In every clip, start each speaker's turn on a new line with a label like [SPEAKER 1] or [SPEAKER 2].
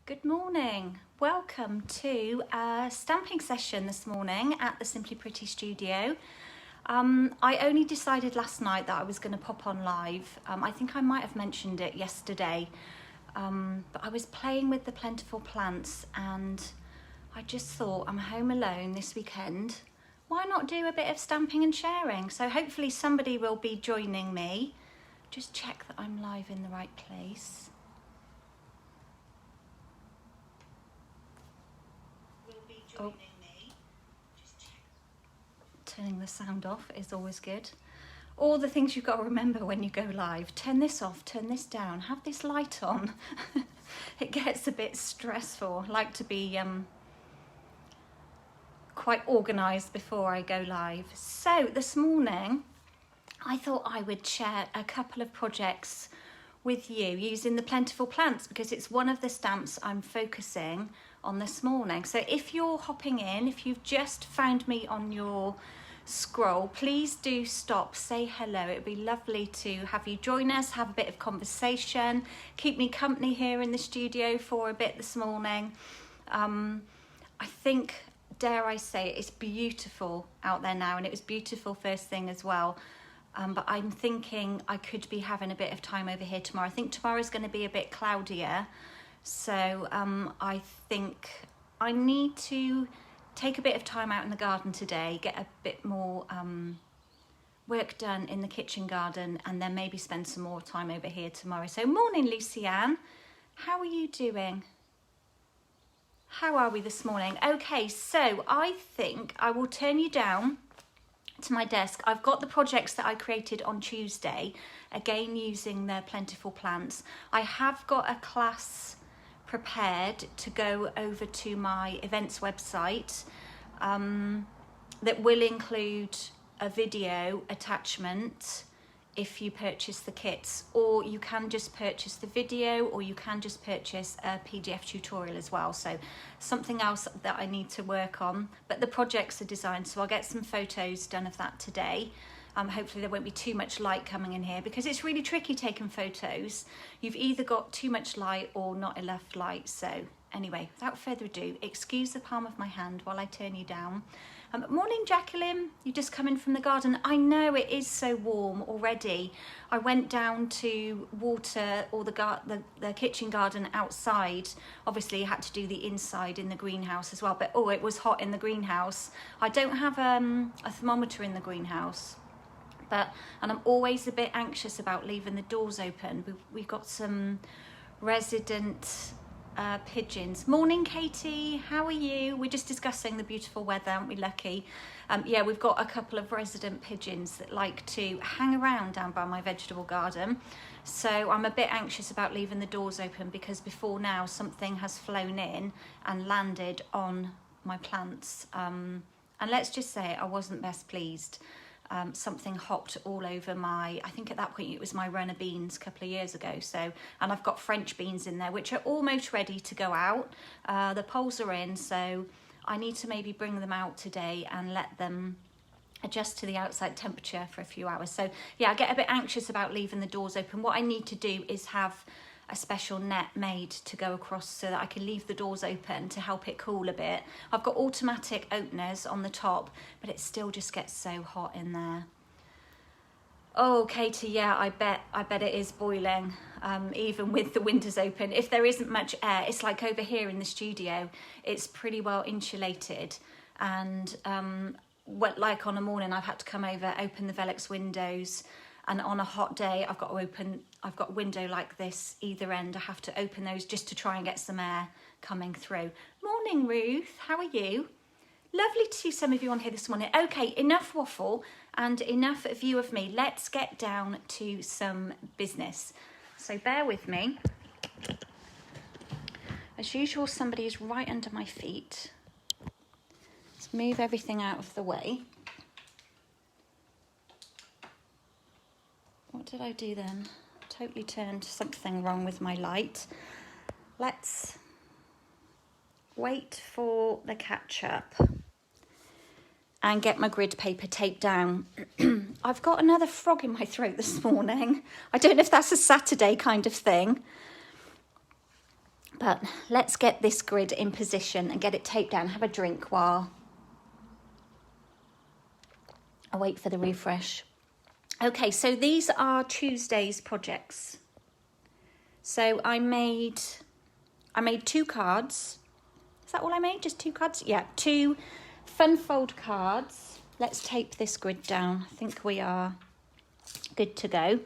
[SPEAKER 1] Good morning. Welcome to a stamping session this morning at the Simply Pretty studio. I only decided last night that I was going to pop on live. I think I might have mentioned it yesterday, but I was playing with the Plentiful Plants and I just thought I'm home alone this weekend. Why not do a bit of stamping and sharing? So hopefully somebody will be joining me. Just check that I'm live in the right place. Oh. Turning the sound off is always good. All the things you've got to remember when you go live. Turn this off, turn this down, have this light on. It gets a bit stressful. I like to be quite organised before I go live. So this morning I thought I would share a couple of projects with you using the Plentiful Plants because it's one of the stamps I'm focusing on this morning. So if you're hopping in, if you've just found me on your scroll, please do stop, say hello. It would be lovely to have you join us, have a bit of conversation, keep me company here in the studio for a bit this morning. I think, dare I say, it's beautiful out there now, and it was beautiful first thing as well. But I'm thinking I could be having a bit of time over here tomorrow. I think tomorrow's going to be a bit cloudier. So I think I need to take a bit of time out in the garden today, get a bit more work done in the kitchen garden, and then maybe spend some more time over here tomorrow. So morning, Lucy-Ann. How are you doing? How are we this morning? Okay, so I think I will turn you down to my desk. I've got the projects that I created on Tuesday, again using the Plentiful Plants. I have got a class prepared to go over to my events website that will include a video attachment if you purchase the kits, or you can just purchase the video, or you can just purchase a PDF tutorial as well. So something else that I need to work on, but the projects are designed, so I'll get some photos done of that today. Hopefully there won't be too much light coming in here because it's really tricky taking photos. You've either got too much light or not enough light. So anyway, without further ado, excuse the palm of my hand while I turn you down. Morning, Jacqueline. You just come in from the garden. I know it is so warm already. I went down to water all the kitchen garden outside. Obviously, I had to do the inside in the greenhouse as well. But oh, it was hot in the greenhouse. I don't have a thermometer in the greenhouse. And I'm always a bit anxious about leaving the doors open. We've got some resident pigeons. Morning, Katie. How are you? We're just discussing the beautiful weather, aren't we lucky? Yeah, we've got a couple of resident pigeons that like to hang around down by my vegetable garden. So I'm a bit anxious about leaving the doors open because before now something has flown in and landed on my plants. And let's just say I wasn't best pleased. Something hopped all over I think at that point it was my runner beans a couple of years ago. So, and I've got French beans in there, which are almost ready to go out. The poles are in, so I need to maybe bring them out today and let them adjust to the outside temperature for a few hours. So yeah, I get a bit anxious about leaving the doors open. What I need to do is have a special net made to go across so that I can leave the doors open to help it cool a bit. I've got automatic openers on the top, but it still just gets so hot in there. Oh, Katie, yeah, I bet it is boiling, even with the windows open. If there isn't much air, it's like over here in the studio, it's pretty well insulated. And like on a morning, I've had to come over, open the Velux windows. And on a hot day, I've got a window like this either end. I have to open those just to try and get some air coming through. Morning, Ruth. How are you? Lovely to see some of you on here this morning. Okay, enough waffle and enough view of me. Let's get down to some business. So bear with me. As usual, somebody is right under my feet. Let's move everything out of the way. What did I do then? Totally turned something wrong with my light. Let's wait for the catch up and get my grid paper taped down. I've got another frog in my throat this morning. I don't know if that's a Saturday kind of thing. But let's get this grid in position and get it taped down. Have a drink while I wait for the refresh. Okay, so these are Tuesday's projects. So I made 2 cards. Is that all I made? Just 2 cards? Yeah, 2 fun fold cards. Let's tape this grid down. I think we are good to go.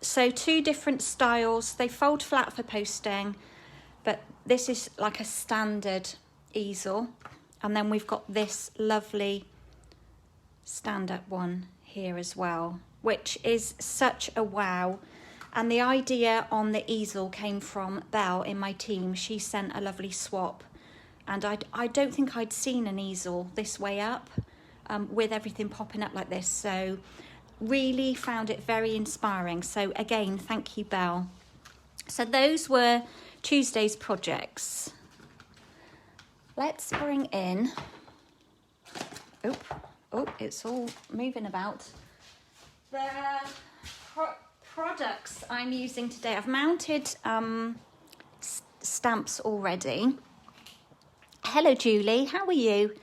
[SPEAKER 1] So 2 different styles. They fold flat for posting, but this is like a standard easel. And then we've got this lovely stand-up one here as well, which is such a wow. And the idea on the easel came from Belle in my team. She sent a lovely swap, and I don't think I'd seen an easel this way up, with everything popping up like this. So really found it very inspiring. So again, thank you, Belle. So those were Tuesday's projects. Let's bring in, oh, it's all moving about. The products I'm using today. I've mounted stamps already. Hello, Julie, how are you?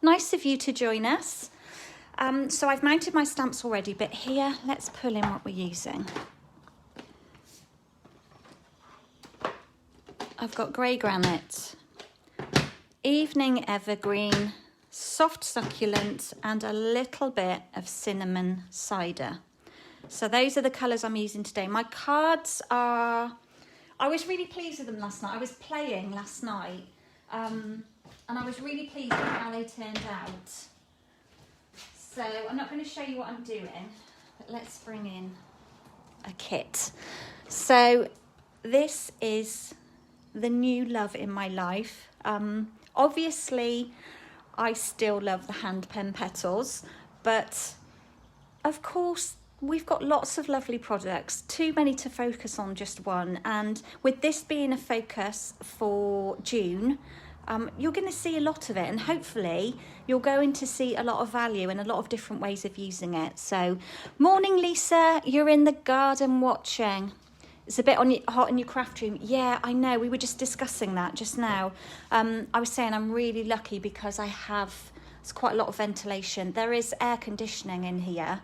[SPEAKER 1] Nice of you to join us. So I've mounted my stamps already, but here, let's pull in what we're using. I've got grey granite, evening evergreen, soft succulent, and a little bit of cinnamon cider. So those are the colours I'm using today. My cards are, I was really pleased with them last night. I was playing last night, and I was really pleased with how they turned out. So I'm not going to show you what I'm doing, but let's bring in a kit. So this is the new love in my life. Obviously, I still love the hand pen petals, but of course, we've got lots of lovely products, too many to focus on just one. And with this being a focus for June, you're going to see a lot of it, and hopefully you're going to see a lot of value and a lot of different ways of using it. So, morning, Lisa, you're in the garden watching. It's a bit hot in your craft room. Yeah, I know. We were just discussing that just now. I was saying I'm really lucky because it's quite a lot of ventilation. There is air conditioning in here,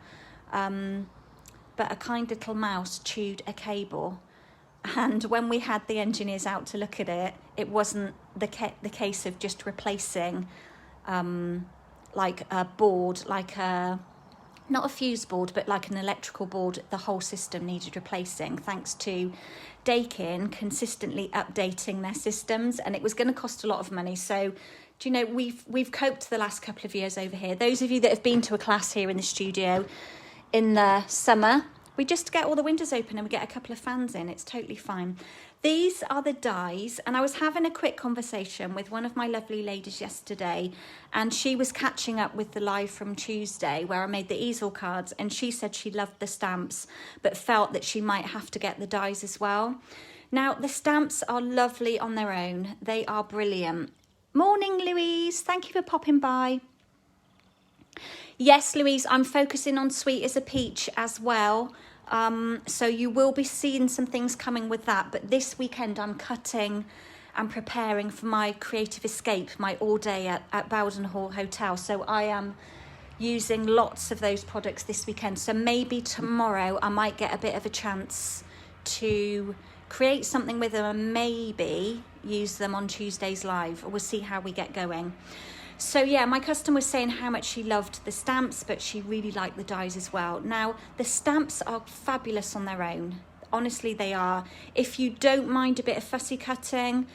[SPEAKER 1] but a kind little mouse chewed a cable. And when we had the engineers out to look at it, it wasn't the case of just replacing like a board, not a fuse board, but like an electrical board. The whole system needed replacing, thanks to Dakin consistently updating their systems, and it was going to cost a lot of money. So, do you know, we've coped the last couple of years over here. Those of you that have been to a class here in the studio in the summer, we just get all the windows open and we get a couple of fans in. It's totally fine. These are the dies, and I was having a quick conversation with one of my lovely ladies yesterday, and she was catching up with the live from Tuesday where I made the easel cards, and she said she loved the stamps but felt that she might have to get the dies as well. Now, the stamps are lovely on their own. They are brilliant. Morning, Louise. Thank you for popping by. Yes, Louise, I'm focusing on Sweet as a Peach as well. So you will be seeing some things coming with that. But this weekend I'm cutting and preparing for my creative escape, my all day at Bowden Hall Hotel. So I am using lots of those products this weekend. So maybe tomorrow I might get a bit of a chance to create something with them and maybe use them on Tuesday's live. We'll see how we get going. So yeah, my customer was saying how much she loved the stamps, but she really liked the dies as well. Now, the stamps are fabulous on their own. Honestly, they are. If you don't mind a bit of fussy cutting,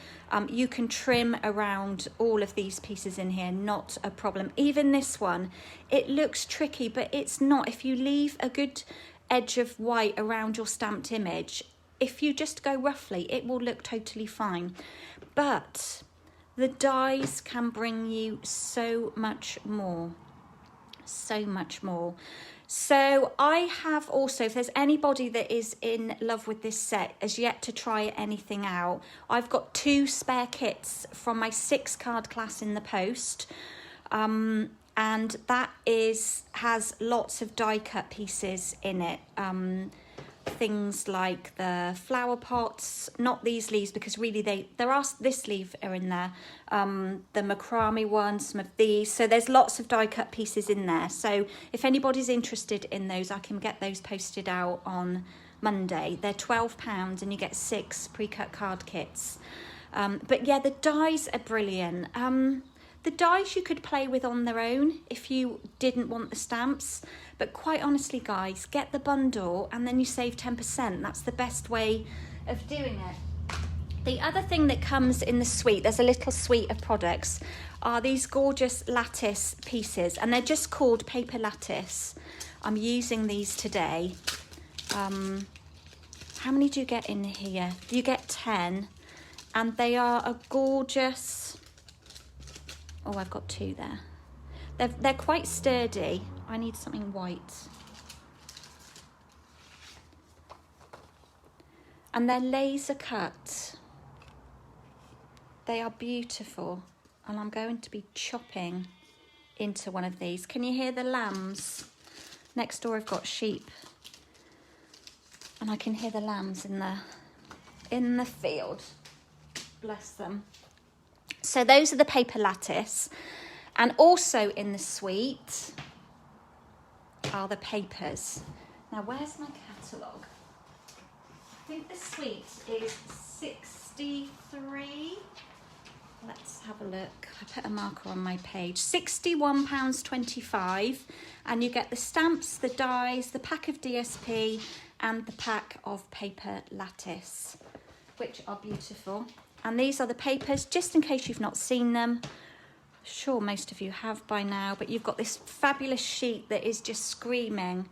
[SPEAKER 1] you can trim around all of these pieces in here, not a problem. Even this one, it looks tricky, but it's not. If you leave a good edge of white around your stamped image, if you just go roughly, it will look totally fine. But the dies can bring you so much more. So much more. So I have also, if there's anybody that is in love with this set, has yet to try anything out, I've got 2 spare kits from my 6 card class in the post. And that has lots of die cut pieces in it. things like the flower pots, not these leaves because really this leaf are in there, the macrame one, some of these. So there's lots of die cut pieces in there. So if anybody's interested in those, I can get those posted out on Monday. They're £12 and you get 6 pre-cut card kits. But yeah, the dies are brilliant. The dies you could play with on their own if you didn't want the stamps. But quite honestly, guys, get the bundle and then you save 10%. That's the best way of doing it. The other thing that comes in the suite, there's a little suite of products, are these gorgeous lattice pieces. And they're just called paper lattice. I'm using these today. How many do you get in here? You get 10. And they are a gorgeous... Oh, I've got 2 there. They're quite sturdy. I need something white. And they're laser cut. They are beautiful. And I'm going to be chopping into one of these. Can you hear the lambs? Next door I've got sheep. And I can hear the lambs in the field. Bless them. So those are the paper lattice. And also in the suite are the papers. Now, where's my catalogue? I think the suite is 63. Let's have a look. I put a marker on my page. £61.25. And you get the stamps, the dies, the pack of DSP, and the pack of paper lattice, which are beautiful. And these are the papers, just in case you've not seen them. I'm sure most of you have by now, but you've got this fabulous sheet that is just screaming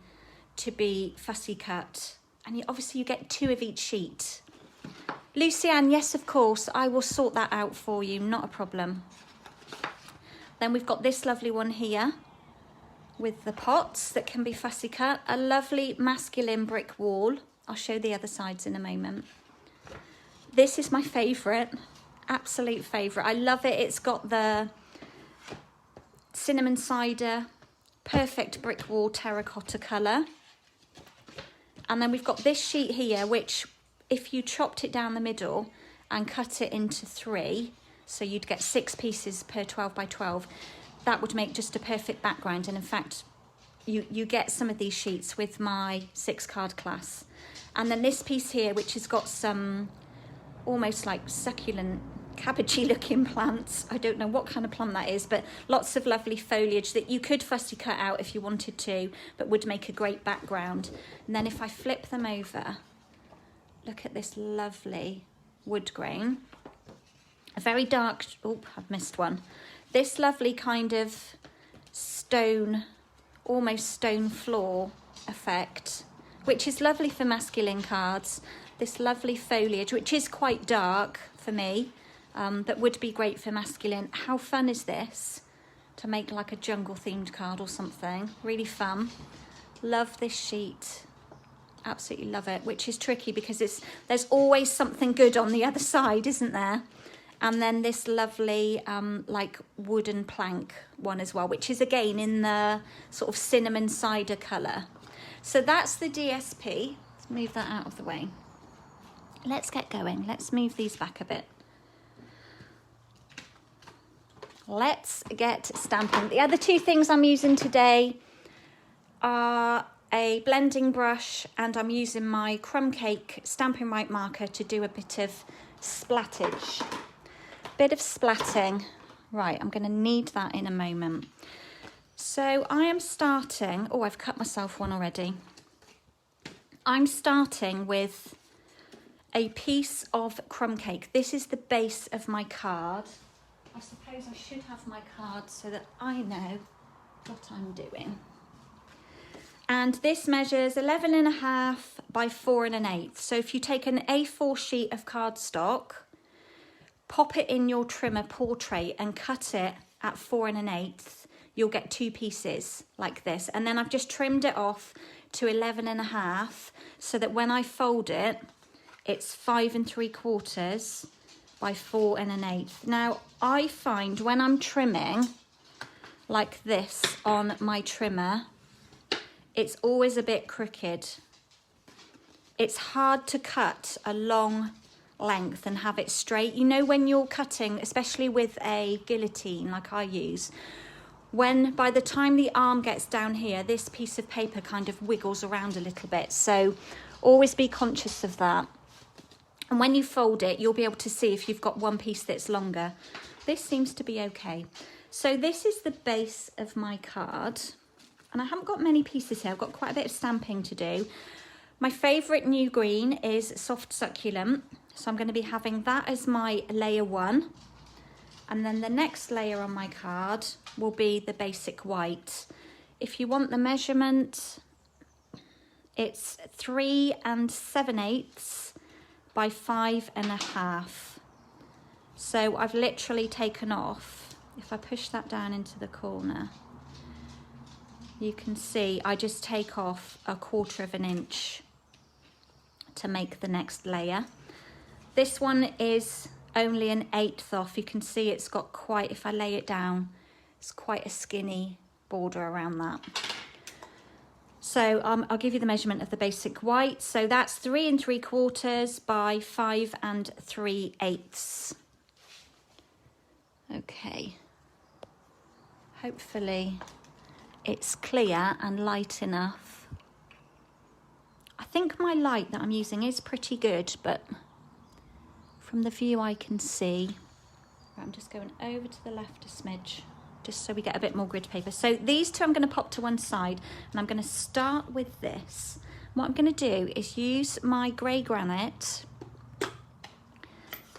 [SPEAKER 1] to be fussy cut. And obviously you get 2 of each sheet. Lucianne, yes, of course, I will sort that out for you, not a problem. Then we've got this lovely one here with the pots that can be fussy cut. A lovely masculine brick wall. I'll show the other sides in a moment. This is my favourite, absolute favourite. I love it. It's got the cinnamon cider, perfect brick wall terracotta colour. And then we've got this sheet here, which if you chopped it down the middle and cut it into 3, so you'd get 6 pieces per 12 by 12, that would make just a perfect background. And in fact, you get some of these sheets with my 6 card class. And then this piece here, which has got some almost like succulent cabbagey looking plants. I don't know what kind of plant that is, but lots of lovely foliage that you could fussy cut out if you wanted to, but would make a great background. And then if I flip them over, look at this lovely wood grain. A very dark, oh, I've missed one. This lovely kind of stone, almost stone floor effect, which is lovely for masculine cards. This lovely foliage, which is quite dark for me, but would be great for masculine. How fun is this? To make like a jungle themed card or something. Really fun. Love this sheet. Absolutely love it, which is tricky because there's always something good on the other side, isn't there? And then this lovely like wooden plank one as well, which is again in the sort of cinnamon cider colour. So that's the DSP. Let's move that out of the way. Let's get going. Let's move these back a bit. Let's get stamping. The other 2 things I'm using today are a blending brush, and I'm using my Crumb Cake Stampin' Right marker to do a bit of splattage. Bit of splatting. Right, I'm going to need that in a moment. So I am starting... Oh, I've cut myself one already. I'm starting with a piece of crumb cake. This is the base of my card. I suppose I should have my card so that I know what I'm doing. And this measures 11.5 by 4 1/8. So if you take an A4 sheet of cardstock, pop it in your trimmer portrait and cut it at 4 1/8, you'll get 2 pieces like this. And then I've just trimmed it off to 11.5 so that when I fold it, it's 5 3/4 by 4 1/8. Now, I find when I'm trimming like this on my trimmer, it's always a bit crooked. it's hard to cut a long length and have it straight. You know, when you're cutting, especially with a guillotine like I use, when by the time the arm gets down here, this piece of paper kind of wiggles around a little bit. So always be conscious of that. And when you fold it, you'll be able to see if you've got one piece that's longer. This seems to be okay. So this is the base of my card. And I haven't got many pieces here. I've got quite a bit of stamping to do. My favourite new green is Soft Succulent. So I'm going to be having that as my layer 1. And then the next layer on my card will be the basic white. If you want the measurement, it's 3 7/8 by 5 1/2. So I've literally taken off, if I push that down into the corner, you can see I just take off 1/4 of an inch to make the next layer. This one is only an 1/8 off. You can see it's got quite, if I lay it down, it's quite a skinny border around that. So I'll give you the measurement of the basic white. So that's 3 3/4 by 5 3/8. Okay. Hopefully it's clear and light enough. I think my light that I'm using is pretty good, but from the view I can see, I'm just going over to the left a smidge, just so we get a bit more grid paper. So these two I'm going to pop to one side, and I'm going to start with this. What I'm going to do is use my grey granite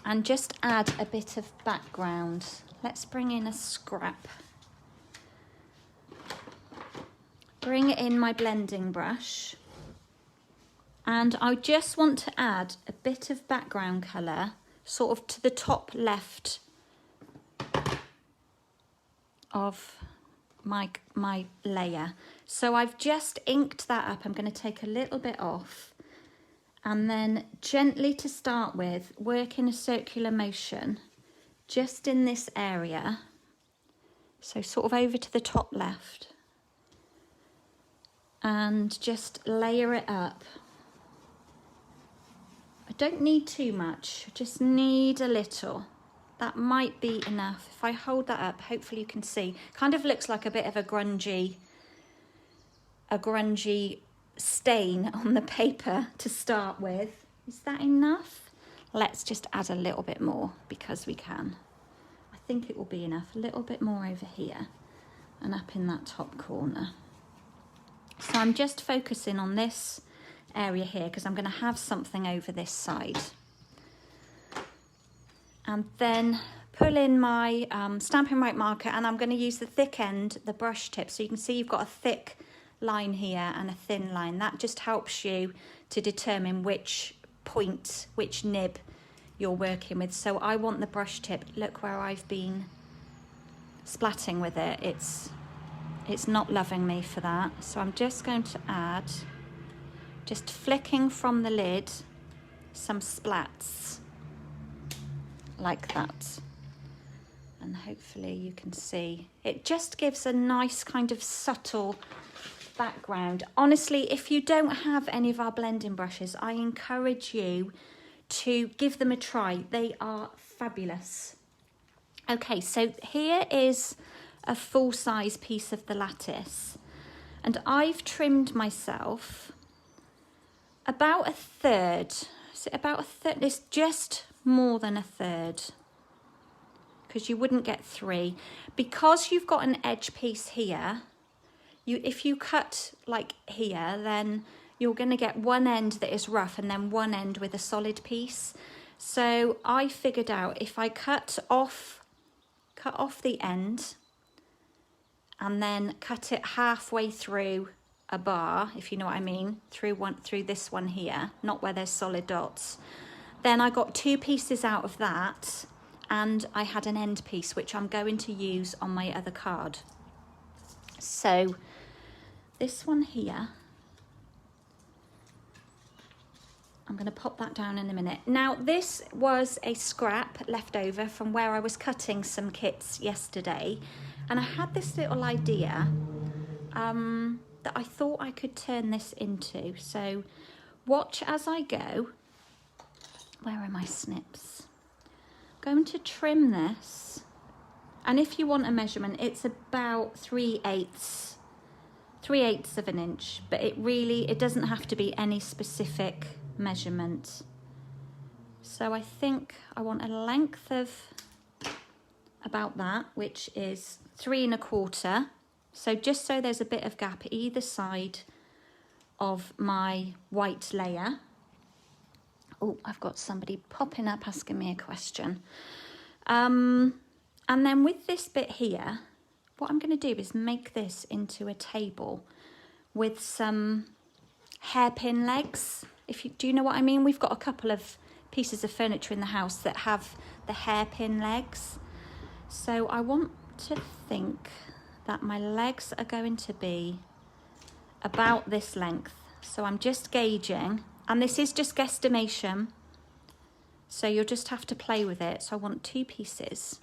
[SPEAKER 1] and just add a bit of background. Let's bring in a scrap. Bring in my blending brush. And I just want to add a bit of background colour, sort of to the top left of my layer. So I've just inked that up. I'm going to take a little bit off, and then gently, to start with, work in a circular motion just in this area. So sort of over to the top left, and just layer it up. I don't need too much, I just need a little. That might be enough. If I hold that up, hopefully you can see. Kind of looks like a bit of a grungy stain on the paper to start with. Is that enough? Let's just add a little bit more because we can. I think it will be enough. A little bit more over here and up in that top corner. So I'm just focusing on this area here because I'm going to have something over this side. And then pull in my Stampin' Up marker, and I'm going to use the thick end, the brush tip. So you can see you've got a thick line here and a thin line. That just helps you to determine which point, which nib you're working with. So I want the brush tip. Look where I've been splatting with it. It's not loving me for that. So I'm just going to add, just flicking from the lid, some splats like that. And hopefully you can see, it just gives a nice kind of subtle background. Honestly, if you don't have any of our blending brushes, I encourage you to give them a try. They are fabulous. Okay, so here is a full-size piece of the lattice, and I've trimmed myself about 1/3. Is it about 1/3? It's just more than 1/3, because you wouldn't get 3. Because you've got an edge piece here, if you cut like here, then you're going to get one end that is rough and then one end with a solid piece. So I figured out, if I cut off the end and then cut it halfway through a bar, if you know what I mean, through this one here, not where there's solid dots, then I got 2 pieces out of that, and I had an end piece which I'm going to use on my other card. So this one here, I'm going to pop that down in a minute. Now, this was a scrap left over from where I was cutting some kits yesterday, and I had this little idea that I thought I could turn this into. So watch as I go. Where are my snips? I'm going to trim this. And if you want a measurement, it's about 3/8 of an inch, but it doesn't have to be any specific measurement. So I think I want a length of about that, which is 3 1/4. So just so there's a bit of gap either side of my white layer. Oh, I've got somebody popping up asking me a question. And then with this bit here, what I'm going to do is make this into a table with some hairpin legs. Do you know what I mean? We've got a couple of pieces of furniture in the house that have the hairpin legs. So I want to think that my legs are going to be about this length. So I'm just gauging, and this is just guesstimation. So you'll just have to play with it. So I want 2 pieces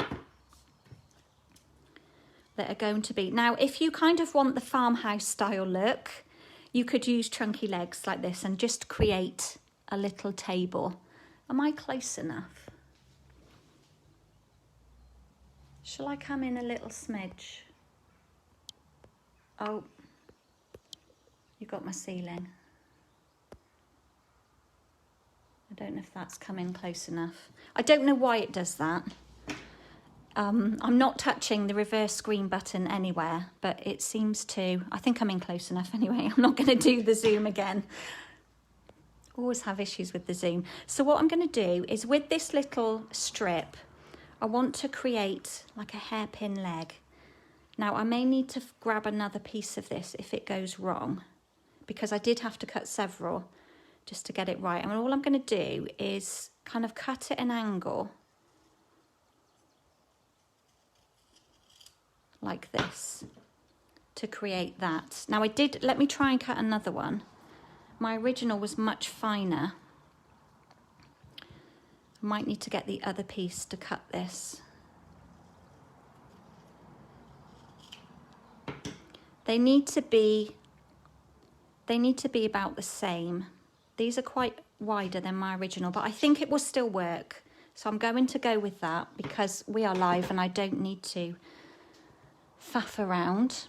[SPEAKER 1] that are going to be. Now, if you kind of want the farmhouse style look, you could use chunky legs like this and just create a little table. Am I close enough? Shall I come in a little smidge? Oh, you got my ceiling. I don't know if that's come in close enough. I don't know why it does that. I'm not touching the reverse screen button anywhere, but it seems to. I think I'm in close enough anyway. I'm not going to do the zoom again. Always have issues with the zoom. So what I'm going to do is with this little strip, I want to create like a hairpin leg. Now I may need to grab another piece of this if it goes wrong, because I did have to cut several just to get it right. And all I'm going to do is kind of cut at an angle like this to create that. Now let me try and cut another one. My original was much finer. I might need to get the other piece to cut this. They need to be about the same. These are quite wider than my original, but I think it will still work. So I'm going to go with that because we are live and I don't need to faff around.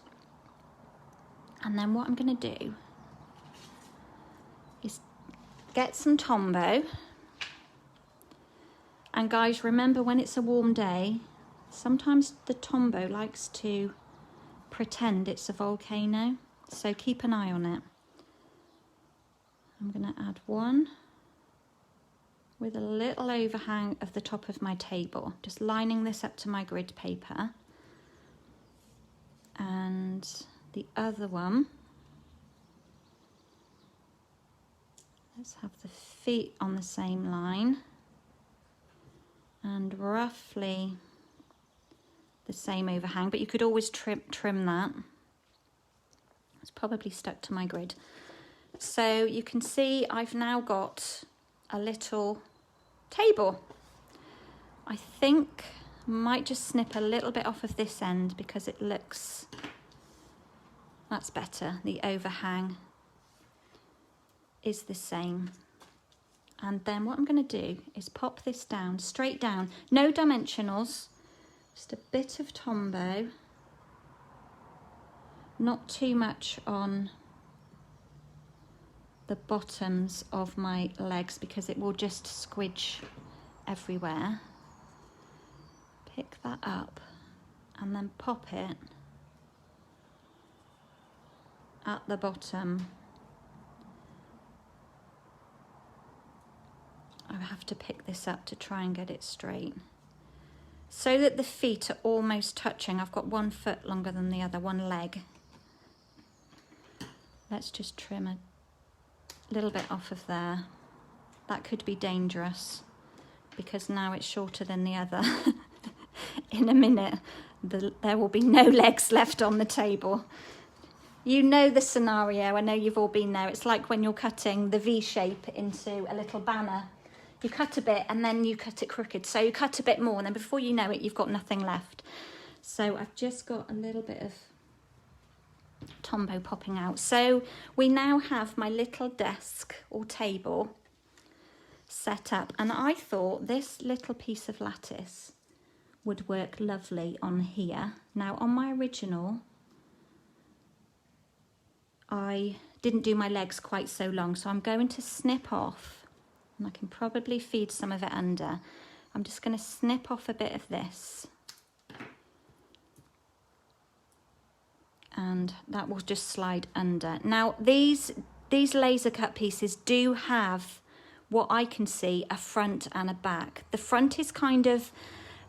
[SPEAKER 1] And then what I'm going to do is get some Tombow. And guys, remember when it's a warm day, sometimes the Tombow likes to pretend it's a volcano. So keep an eye on it. I'm going to add one with a little overhang of the top of my table, just lining this up to my grid paper. And the other one, let's have the feet on the same line and roughly the same overhang, but you could always trim that. It's probably stuck to my grid. So you can see I've now got a little table. I think I might just snip a little bit off of this end because it looks, that's better. The overhang is the same. And then what I'm going to do is pop this down, straight down, no dimensionals, just a bit of Tombow, not too much on the bottoms of my legs because it will just squidge everywhere. Pick that up and then pop it at the bottom. I have to pick this up to try and get it straight so that the feet are almost touching. I've got 1 foot longer than the other, one leg. Let's just trim a little bit off of there. That could be dangerous because now it's shorter than the other. In a minute there will be no legs left on the table. You know the scenario, I know you've all been there. It's like when you're cutting the V shape into a little banner. You cut a bit and then you cut it crooked, so you cut a bit more and then before you know it you've got nothing left. So I've just got a little bit of Tombow popping out. So we now have my little desk or table set up, and I thought this little piece of lattice would work lovely on here. Now on my original, I didn't do my legs quite so long, so I'm going to snip off, and I can probably feed some of it under. I'm just going to snip off a bit of this, and that will just slide under. Now these laser cut pieces do have, what I can see, a front and a back. The front is kind of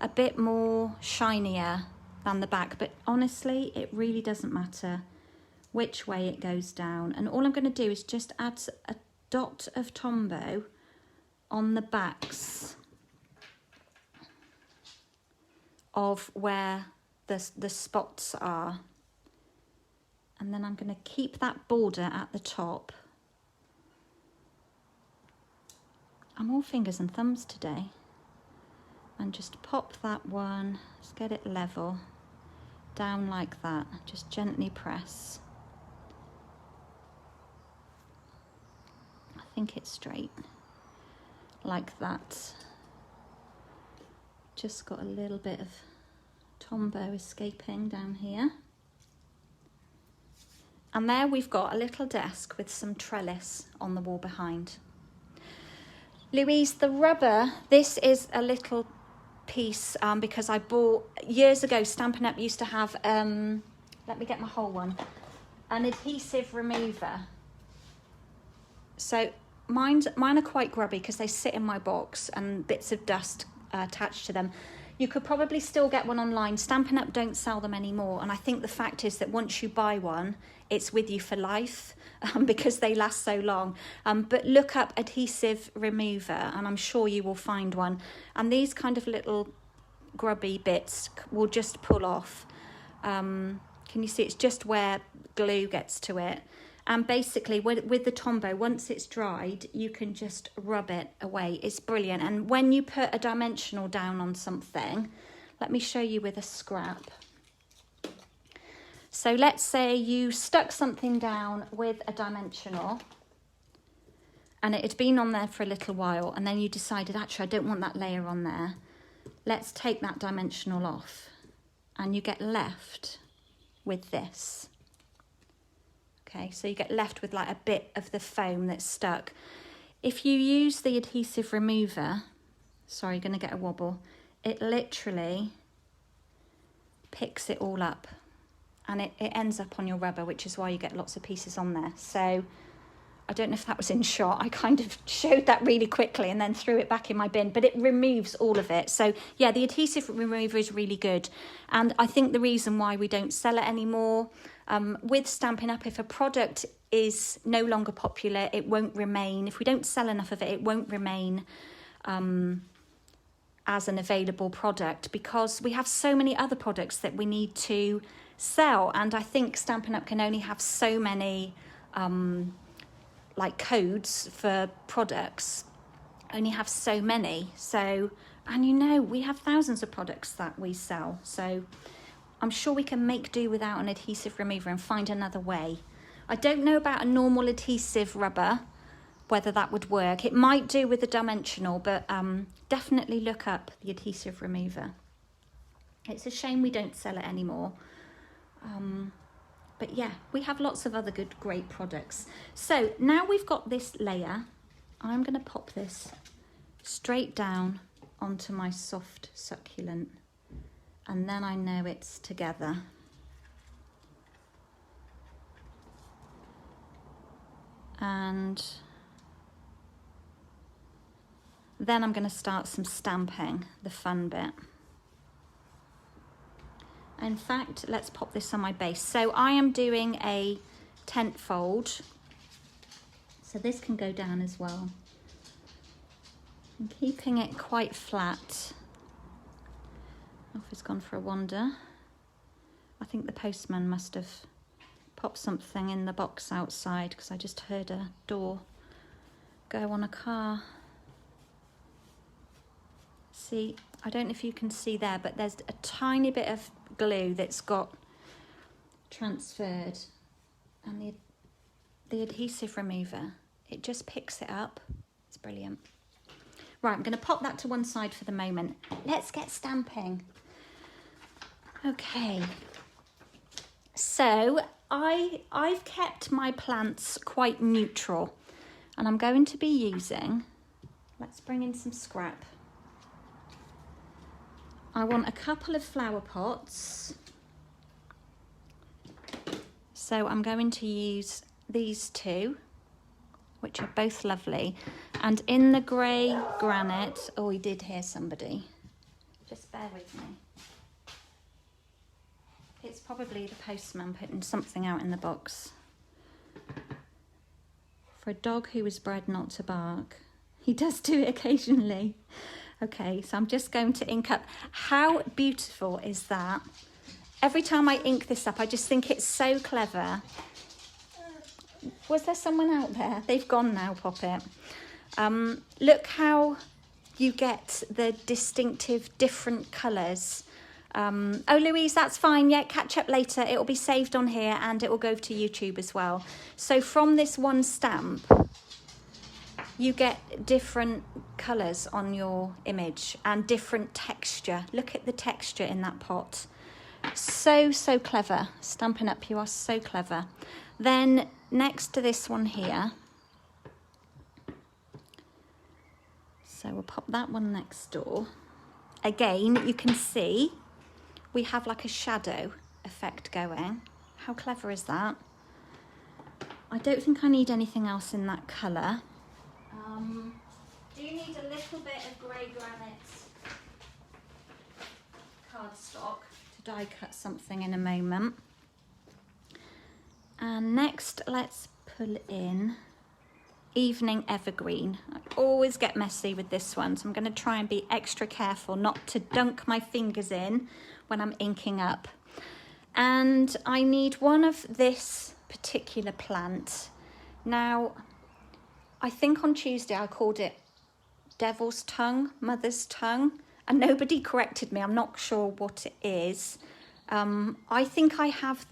[SPEAKER 1] a bit more shinier than the back, but honestly it really doesn't matter which way it goes down. And all I'm going to do is just add a dot of Tombow on the backs of where the spots are, and then I'm going to keep that border at the top. I'm all fingers and thumbs today. And just pop that one, let's get it level, down like that. Just gently press. I think it's straight, like that. Just got a little bit of Tombow escaping down here. And there we've got a little desk with some trellis on the wall behind. Louise, the rubber, this is a little piece because I bought, years ago, Stampin' Up used to have, let me get my whole one, an adhesive remover. So mine are quite grubby because they sit in my box and bits of dust attached to them. You could probably still get one online. Stampin' Up don't sell them anymore, and I think the fact is that once you buy one, it's with you for life because they last so long. But look up adhesive remover and I'm sure you will find one. And these kind of little grubby bits will just pull off. Can you see? It's just where glue gets to it. And basically with the Tombow, once it's dried, you can just rub it away. It's brilliant. And when you put a dimensional down on something, let me show you with a scrap. So let's say you stuck something down with a dimensional and it had been on there for a little while, and then you decided, actually, I don't want that layer on there. Let's take that dimensional off, and you get left with this. Okay, so you get left with like a bit of the foam that's stuck. If you use the adhesive remover, sorry, you're going to get a wobble, it literally picks it all up. And it ends up on your rubber, which is why you get lots of pieces on there. So I don't know if that was in shot. I kind of showed that really quickly and then threw it back in my bin, but it removes all of it. So yeah, the adhesive remover is really good. And I think the reason why we don't sell it anymore, with Stampin' Up, if a product is no longer popular, it won't remain. If we don't sell enough of it, it won't remain as an available product, because we have so many other products that we need to sell. And I think Stampin' Up can only have so many like codes for products, only have so many. So, and you know, we have thousands of products that we sell. So I'm sure we can make do without an adhesive remover and find another way. I don't know about a normal adhesive rubber, whether that would work. It might do with a dimensional, but definitely look up the adhesive remover. It's a shame we don't sell it anymore. But yeah, we have lots of other good, great products. So now we've got this layer, I'm going to pop this straight down onto my soft succulent, and then I know it's together. And then I'm going to start some stamping, the fun bit. In fact, let's pop this on my base. So I am doing a tent fold, so this can go down as well. I'm keeping it quite flat. Off has gone for a wander. I think the postman must have popped something in the box outside, because I just heard a door go on a car. See, I don't know if you can see there, but there's a tiny bit of glue that's got transferred And the adhesive remover, it just picks it up. It's brilliant. Right, I'm going to pop that to one side for the moment. Let's get stamping. Okay, so I've kept my plants quite neutral, and I'm going to be using, let's bring in some scrap. I want a couple of flower pots. So I'm going to use these two, which are both lovely. And in the grey granite, oh, we did hear somebody. Just bear with me. It's probably the postman putting something out in the box. For a dog who was bred not to bark, he does do it occasionally. Okay, so I'm just going to ink up. How beautiful is that? Every time I ink this up, I just think it's so clever. Was there someone out there? They've gone now, Poppet. Look how you get the distinctive different colours. Oh, Louise, that's fine. Yeah, catch up later. It will be saved on here and it will go to YouTube as well. So from this one stamp, you get different colours on your image and different texture. Look at the texture in that pot. So clever. Stampin' Up, you are so clever. Then next to this one here, so we'll pop that one next door. Again, you can see we have like a shadow effect going. How clever is that? I don't think I need anything else in that colour. Do you need a little bit of grey granite cardstock to die cut something in a moment? And next, let's pull in Evening Evergreen. I always get messy with this one, so I'm going to try and be extra careful not to dunk my fingers in when I'm inking up. And I need one of this particular plant. Now, I think on Tuesday I called it Devil's Tongue, Mother's Tongue, and nobody corrected me. I'm not sure what it is. I think I have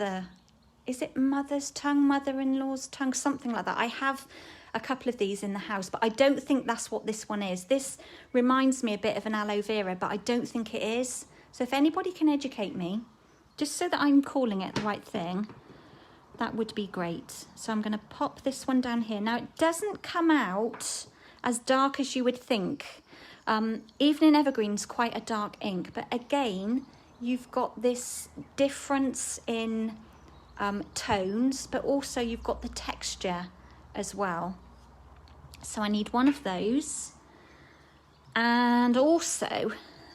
[SPEAKER 1] is it Mother's Tongue, Mother-in-law's Tongue, something like that. I have a couple of these in the house, but I don't think that's what this one is. This reminds me a bit of an aloe vera, but I don't think it is. So if anybody can educate me, just so that I'm calling it the right thing, that would be great. So I'm going to pop this one down here. Now, it doesn't come out as dark as you would think. Evening Evergreen's quite a dark ink, but again, you've got this difference in tones, but also you've got the texture as well. So I need one of those, and also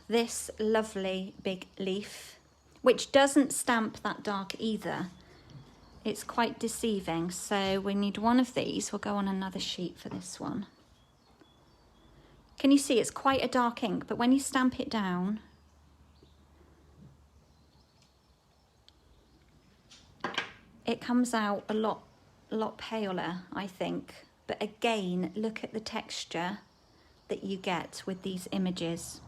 [SPEAKER 1] this lovely big leaf, which doesn't stamp that dark either. It's quite deceiving, so we need one of these. We'll go on another sheet for this one. Can you see it's quite a dark ink, but when you stamp it down, it comes out a lot paler, I think. But again, look at the texture that you get with these images.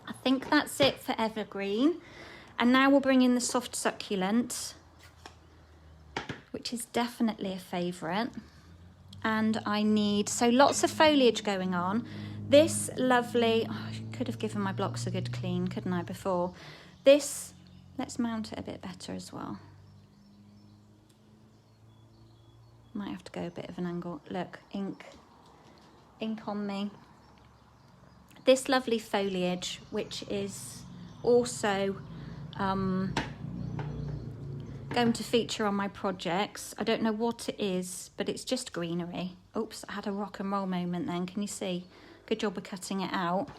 [SPEAKER 1] I think that's it for Evergreen. And now we'll bring in the soft succulent, which is definitely a favourite. And I need, so lots of foliage going on. This lovely, I could have given my blocks a good clean, couldn't I, before? This, let's mount it a bit better as well. Might have to go a bit of an angle. Look, ink on me. This lovely foliage, which is also going to feature on my projects. I don't know what it is, but it's just greenery. Oops, I had a rock and roll moment then. Can you see? Good job of cutting it out.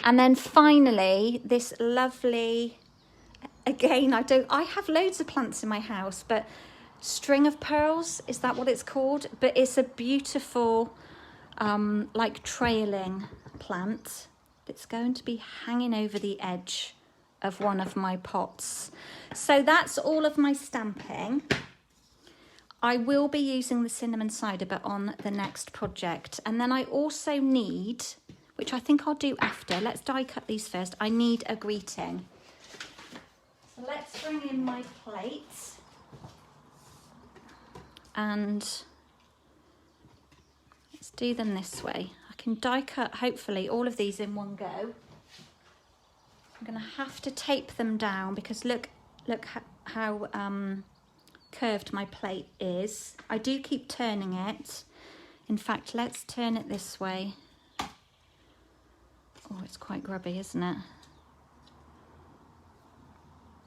[SPEAKER 1] And then finally, this lovely, again, I have loads of plants in my house, but string of pearls, is that what it's called? But it's a beautiful, like trailing plant that's going to be hanging over the edge of one of my pots. So that's all of my stamping. I will be using the cinnamon cider, but on the next project. And then I also need, which I think I'll do after, let's die cut these first. I need a greeting. So let's bring in my plate. and let's do them this way. I can die cut hopefully all of these in one go. I'm going to have to tape them down because look how curved my plate is. I do keep turning it. In fact, let's turn it this way. Oh, it's quite grubby, isn't it?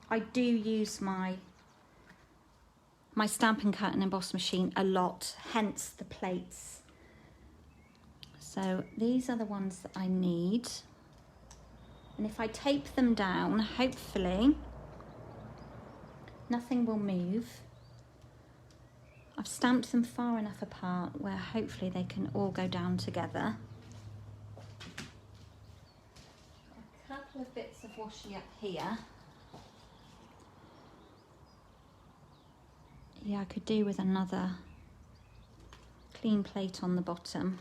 [SPEAKER 1] I do use my Stampin' Cut and Emboss machine a lot, hence the plates. So these are the ones that I need. And if I tape them down, hopefully nothing will move. I've stamped them far enough apart where hopefully they can all go down together. A couple of bits of washi up here. Yeah, I could do with another clean plate on the bottom.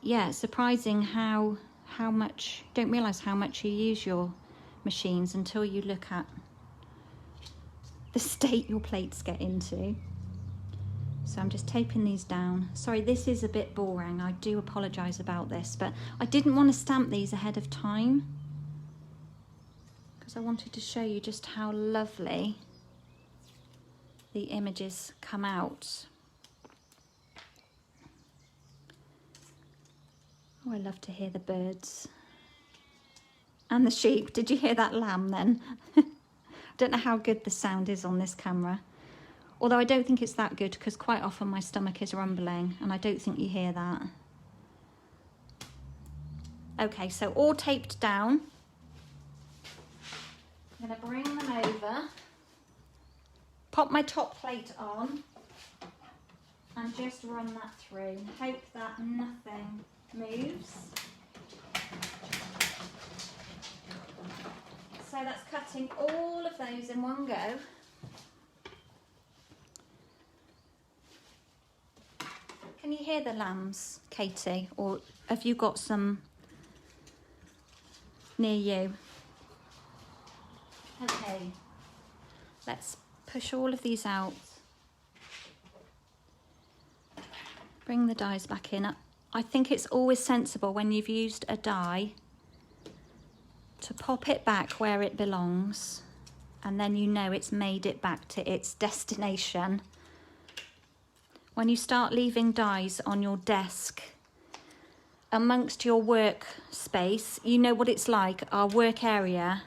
[SPEAKER 1] Yeah, it's surprising how much, you don't realise how much you use your machines until you look at the state your plates get into. So I'm just taping these down. Sorry, this is a bit boring. I do apologise about this, but I didn't want to stamp these ahead of time because I wanted to show you just how lovely the images come out. Oh, I love to hear the birds and the sheep. Did you hear that lamb then? I don't know how good the sound is on this camera. Although I don't think it's that good because quite often my stomach is rumbling and I don't think you hear that. Okay, so all taped down. I'm going to bring them over, pop my top plate on and just run that through. Hope that nothing moves. So that's cutting all of those in one go. Can you hear the lambs, Katie? Or have you got some near you? Okay, let's push all of these out. Bring the dies back in. I think it's always sensible when you've used a die to pop it back where it belongs, and then you know it's made it back to its destination. When you start leaving dies on your desk amongst your work space, you know what it's like. Our work area,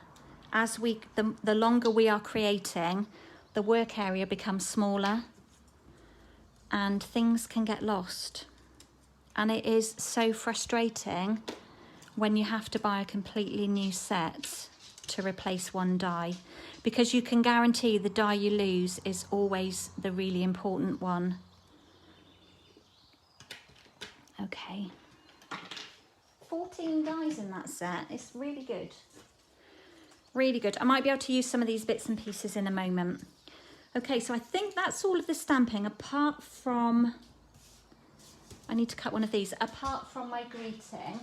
[SPEAKER 1] the longer we are creating, the work area becomes smaller and things can get lost. And it is so frustrating when you have to buy a completely new set to replace one die, because you can guarantee the die you lose is always the really important one. Okay, 14 dies in that set. It's really good. Really good. I might be able to use some of these bits and pieces in a moment. Okay, so I think that's all of the stamping apart from, I need to cut one of these, apart from my greeting.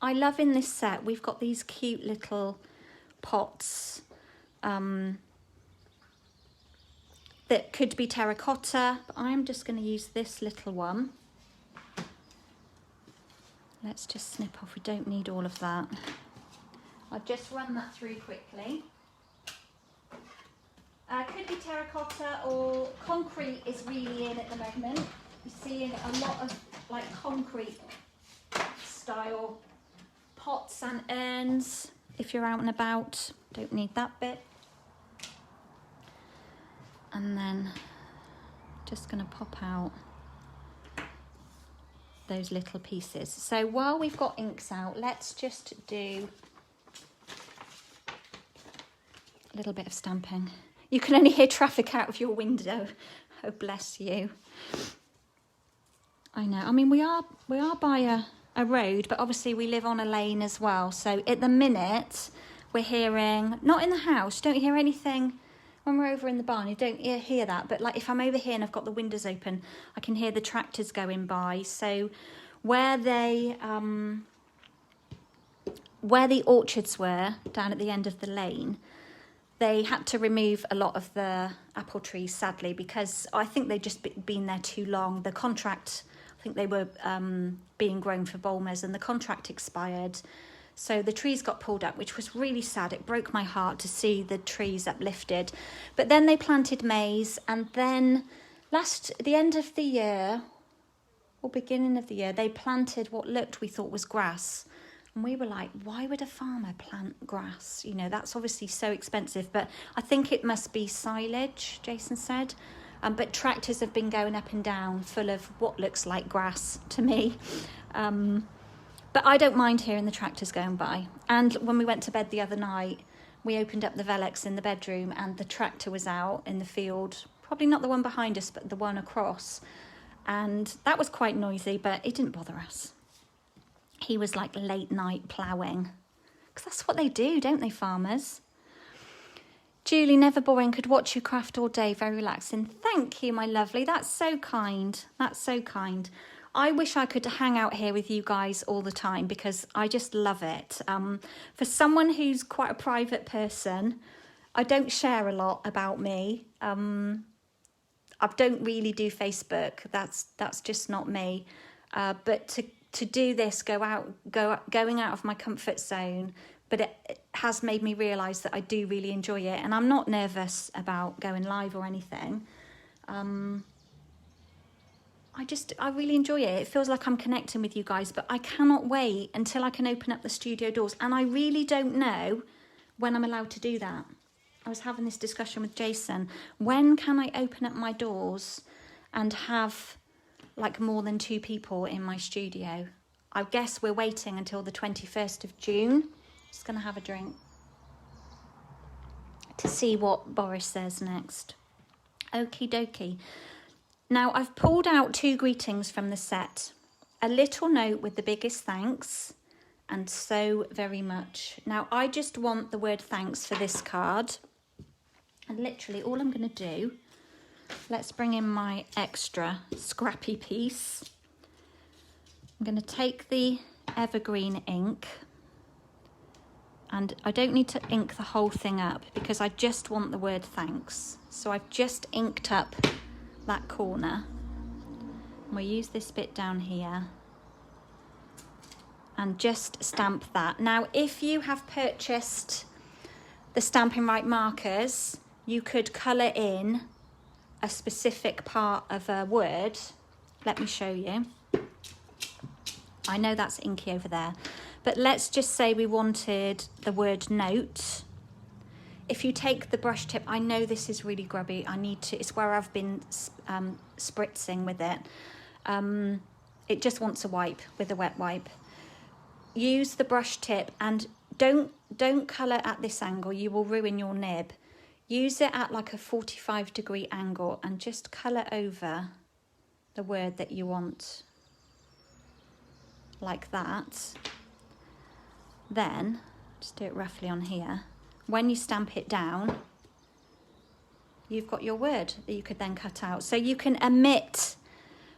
[SPEAKER 1] I love in this set, we've got these cute little pots that could be terracotta, but I'm just going to use this little one. Let's just snip off, we don't need all of that. I'll just run that through quickly. Could be terracotta or concrete is really in at the moment. You're seeing a lot of like concrete style pots and urns if you're out and about. Don't need that bit. And then just going to pop out those little pieces. So while we've got inks out, let's just do a little bit of stamping. You can only hear traffic out of your window. Oh, bless you. I know. I mean, we are by a road, but obviously we live on a lane as well. So at the minute, we're hearing, not in the house, don't hear anything. When we're over in the barn, you don't hear that. But like if I'm over here and I've got the windows open, I can hear the tractors going by. So where the orchards were, down at the end of the lane, They had to remove a lot of the apple trees, sadly, because I think they'd just been there too long. The contract, I think they were being grown for Bulmers, and the contract expired. So the trees got pulled up, which was really sad. It broke my heart to see the trees uplifted. But then they planted maize, and then the end of the year, or beginning of the year, they planted what we thought was grass. And we were like, why would a farmer plant grass? You know, that's obviously so expensive. But I think it must be silage, Jason said. But tractors have been going up and down full of what looks like grass to me. But I don't mind hearing the tractors going by. And when we went to bed the other night, we opened up the Velux in the bedroom and the tractor was out in the field. Probably not the one behind us, but the one across. And that was quite noisy, but it didn't bother us. He was like late night ploughing. Because that's what they do, don't they, farmers? Julie, never boring, could watch you craft all day, very relaxing. Thank you, my lovely. That's so kind. That's so kind. I wish I could hang out here with you guys all the time because I just love it. For someone who's quite a private person, I don't share a lot about me. I don't really do Facebook. That's just not me. But to do this, going out of my comfort zone, but it has made me realise that I do really enjoy it, and I'm not nervous about going live or anything. I really enjoy it. It feels like I'm connecting with you guys, but I cannot wait until I can open up the studio doors, and I really don't know when I'm allowed to do that. I was having this discussion with Jason. When can I open up my doors and have like more than 2 people in my studio? I guess we're waiting until the 21st of June. Just going to have a drink to see what Boris says next. Okie dokie. Now I've pulled out 2 greetings from the set. A little note with the biggest thanks and so very much. Now I just want the word thanks for this card. And literally all I'm going to do, let's bring in my extra scrappy piece. I'm going to take the evergreen ink, and I don't need to ink the whole thing up because I just want the word thanks. So I've just inked up that corner. And we'll use this bit down here and just stamp that. Now, if you have purchased the Stampin' Right markers, you could colour in a specific part of a word. Let me show you. I know that's inky over there, but let's just say we wanted the word note. If you take the brush tip, I know this is really grubby. It's where I've been spritzing with it. It just wants a wipe with a wet wipe. Use the brush tip and don't colour at this angle. You will ruin your nib. Use it at like a 45-degree angle and just colour over the word that you want. Like that. Then, just do it roughly on here. When you stamp it down, you've got your word that you could then cut out. So you can omit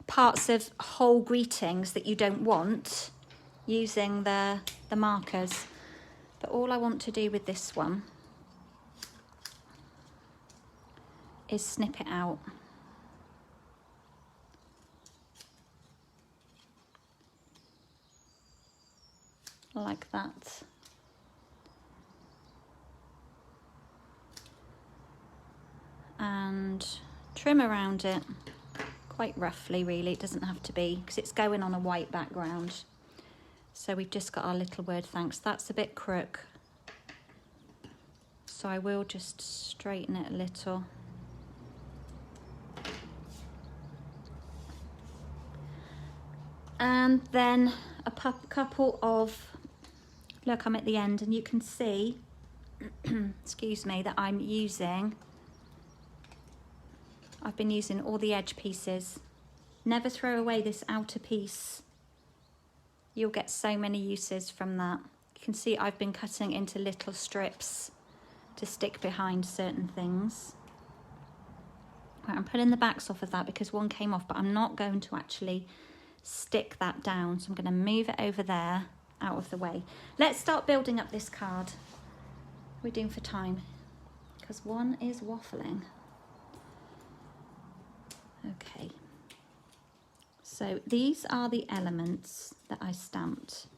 [SPEAKER 1] parts of whole greetings that you don't want using the markers. But all I want to do with this one is snip it out. Like that. And trim around it quite roughly, really. It doesn't have to be, because it's going on a white background. So we've just got our little word thanks. That's a bit crook, so I will just straighten it a little. And then a couple of, look, I'm at the end and you can see, excuse me, that I've been using all the edge pieces. Never throw away this outer piece. You'll get so many uses from that. You can see I've been cutting into little strips to stick behind certain things. Right, I'm pulling the backs off of that because one came off, but I'm not going to actually stick that down. So I'm going to move it over there, out of the way. Let's start building up this card. We're doing for time. because one is waffling. Okay, so these are the elements that I stamped.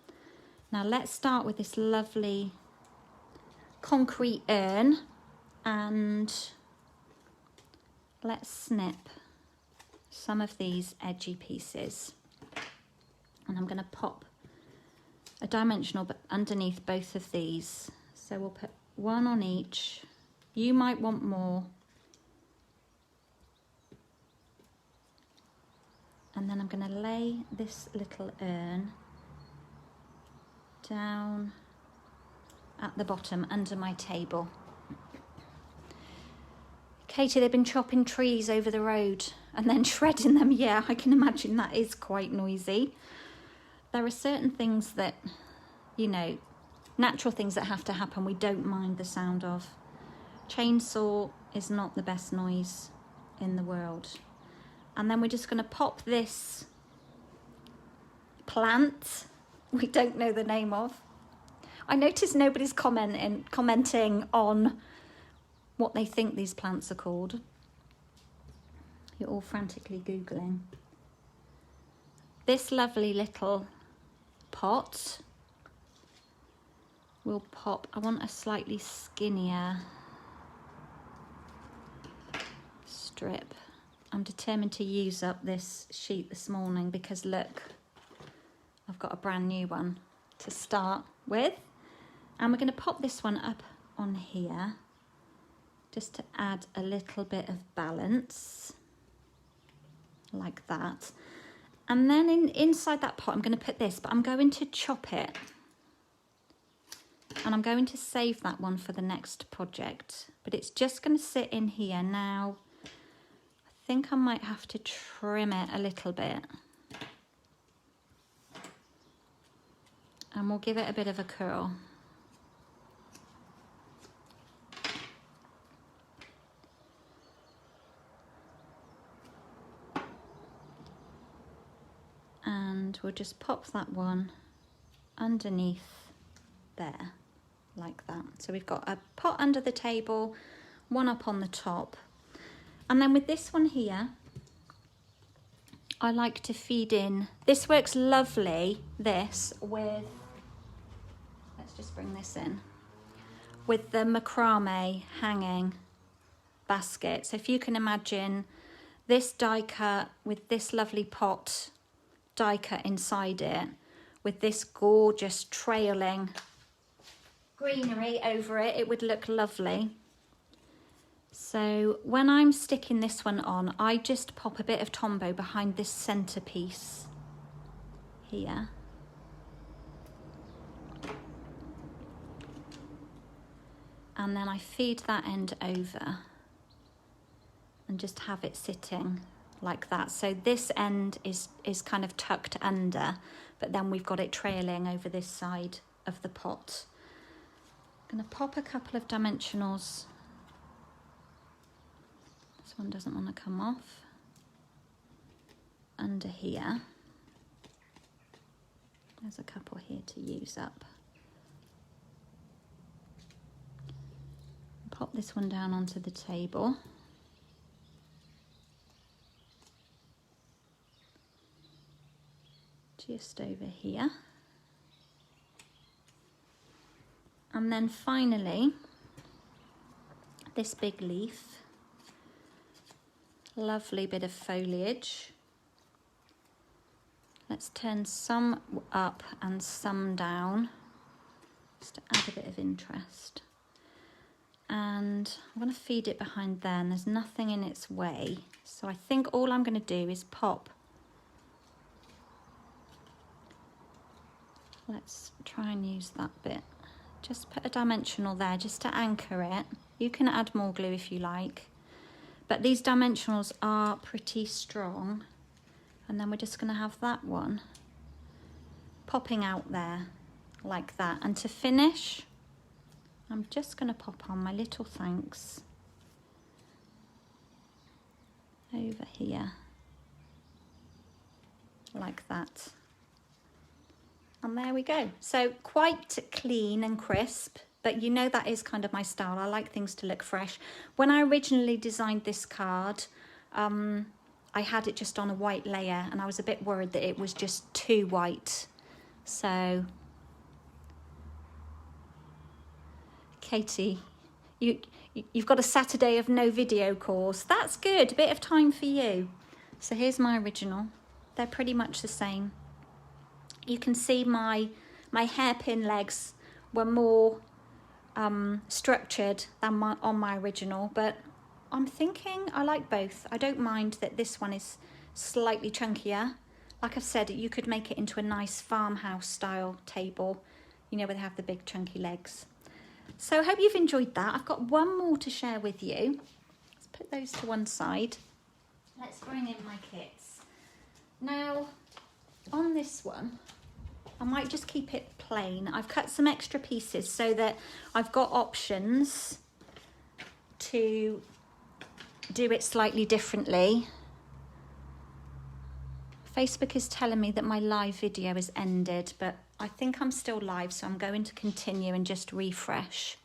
[SPEAKER 1] Now let's start with this lovely concrete urn, and let's snip some of these edgy pieces. And I'm going to pop a dimensional underneath both of these. So we'll put one on each. You might want more. And then I'm going to lay this little urn down at the bottom under my table. Katie, they've been chopping trees over the road and then shredding them. Yeah, I can imagine that is quite noisy. There are certain things that, you know, natural things that have to happen we don't mind the sound of. Chainsaw is not the best noise in the world. And then we're just going to pop this plant we don't know the name of. I noticed nobody's commenting on what they think these plants are called. You're all frantically Googling. This lovely little pot will pop. I want a slightly skinnier strip. I'm determined to use up this sheet this morning because look, I've got a brand new one to start with. And we're going to pop this one up on here just to add a little bit of balance, like that. And then inside that pot, I'm going to put this, but I'm going to chop it. And I'm going to save that one for the next project. But it's just going to sit in here now. I think I might have to trim it a little bit. And we'll give it a bit of a curl. And we'll just pop that one underneath there, like that. So we've got a pot under the table, one up on the top. And then with this one here, I like to feed in, this works lovely, this, with, let's just bring this in, with the macrame hanging basket. So if you can imagine this die cut with this lovely pot die cut inside it, with this gorgeous trailing greenery over it, it would look lovely. So when I'm sticking this one on, I just pop a bit of Tombow behind this centerpiece here. And then I feed that end over and just have it sitting like that. So this end is kind of tucked under, but then we've got it trailing over this side of the pot. I'm going to pop a couple of dimensionals. This one doesn't want to come off. Under here. There's a couple here to use up. Pop this one down onto the table. Just over here. And then finally, this big leaf. Lovely bit of foliage. Let's turn some up and some down, just to add a bit of interest. And I'm going to feed it behind there, and there's nothing in its way. So I think all I'm going to do is pop. Let's try and use that bit. Just put a dimensional there just to anchor it. You can add more glue if you like. But these dimensionals are pretty strong. And then we're just going to have that one popping out there like that. And to finish, I'm just going to pop on my little thanks over here like that. And there we go. So quite clean and crisp. but you know that is kind of my style. I like things to look fresh. When I originally designed this card, I had it just on a white layer, and I was a bit worried that it was just too white. So, Katie, you've got a Saturday of no video course. That's good, a bit of time for you. So here's my original. They're pretty much the same. You can see my hairpin legs were more structured than on my original, but I'm thinking I like both. I don't mind that this one is slightly chunkier. Like I've said, you could make it into a nice farmhouse style table, you know, where they have the big chunky legs. So I hope you've enjoyed that. I've got one more to share with you. Let's put those to one side. Let's bring in my kits. Now, on this one, I might just keep it plain. I've cut some extra pieces so that I've got options to do it slightly differently. Facebook is telling me that my live video has ended, but I think I'm still live, so I'm going to continue and just refresh.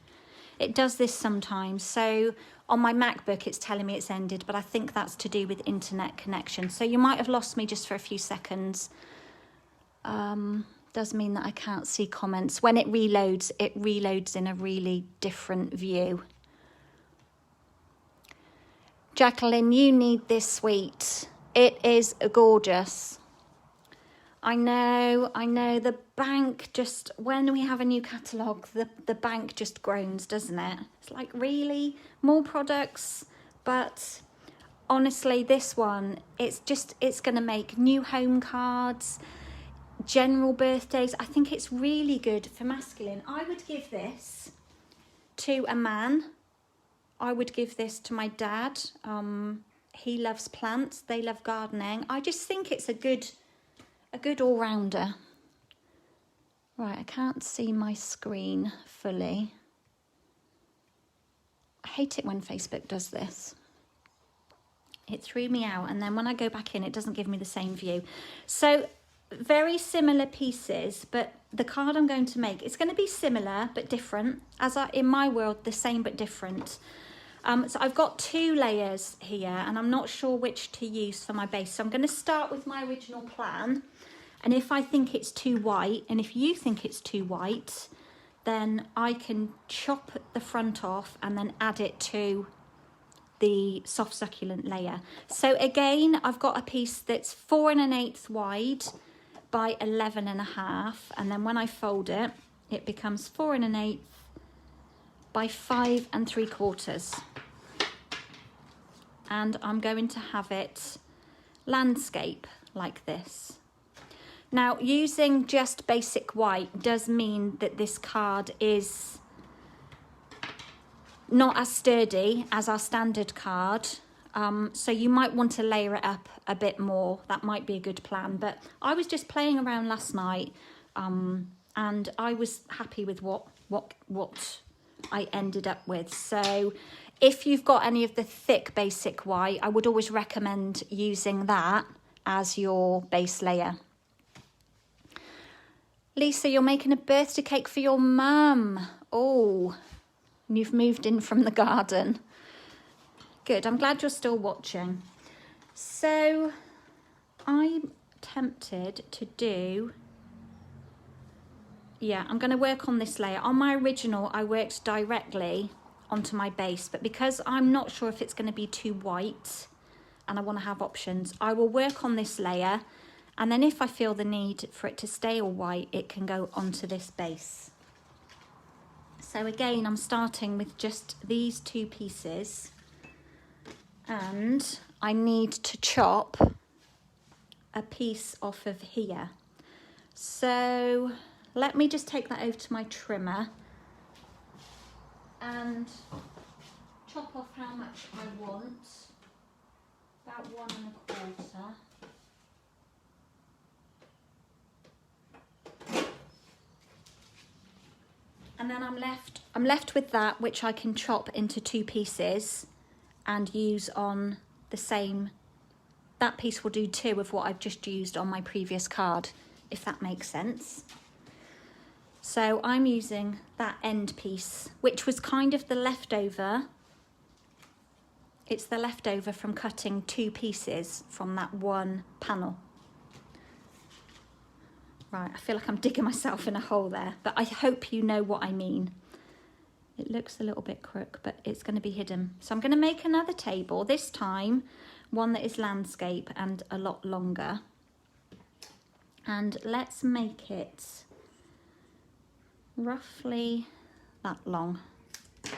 [SPEAKER 1] It does this sometimes. So on my MacBook, it's telling me it's ended, but I think that's to do with internet connection. So you might have lost me just for a few seconds. Does mean that I can't see comments. When it reloads in a really different view. Jacqueline, you need this sweet. It is gorgeous. I know, the bank just, when we have a new catalogue, the bank just groans, doesn't it? It's like, really? More products? But honestly, this one, it's going to make new home cards, general birthdays. I think it's really good for masculine. I would give this to a man. I would give this to my dad. He loves plants. They love gardening. I just think it's a good all-rounder. Right, I can't see my screen fully. I hate it when Facebook does this. It threw me out, and then when I go back in, it doesn't give me the same view. So, very similar pieces, but the card I'm going to make, it's going to be similar but different. In my world, the same but different. So I've got 2 layers here, and I'm not sure which to use for my base. So I'm going to start with my original plan, and if I think it's too white, and if you think it's too white, then I can chop the front off and then add it to the soft succulent layer. So again, I've got a piece that's 4 1/8 wide by 11 1/2, and then when I fold it, it becomes 4 1/8 by 5 3/4. And I'm going to have it landscape like this. Now, using just basic white does mean that this card is not as sturdy as our standard card. So you might want to layer it up a bit more. That might be a good plan. But I was just playing around last night, and I was happy with what I ended up with. So if you've got any of the thick basic white, I would always recommend using that as your base layer. Lisa, you're making a birthday cake for your mum. Oh, and you've moved in from the garden. Good, I'm glad you're still watching. So I'm tempted to do, I'm going to work on this layer. On my original, I worked directly onto my base, but because I'm not sure if it's going to be too white and I want to have options, I will work on this layer, and then if I feel the need for it to stay all white, it can go onto this base. So again, I'm starting with just these 2 pieces, and I need to chop a piece off of here. So let me just take that over to my trimmer and chop off how much I want, about 1 1/4. And then I'm left with that, which I can chop into 2 pieces and use on the same. That piece will do 2 of what I've just used on my previous card, if that makes sense. So I'm using that end piece, which was kind of the leftover. It's the leftover from cutting 2 pieces from that one panel. Right, I feel like I'm digging myself in a hole there, but I hope you know what I mean. It looks a little bit crook, but it's going to be hidden. So I'm going to make another table, this time one that is landscape and a lot longer. And let's make it roughly that long,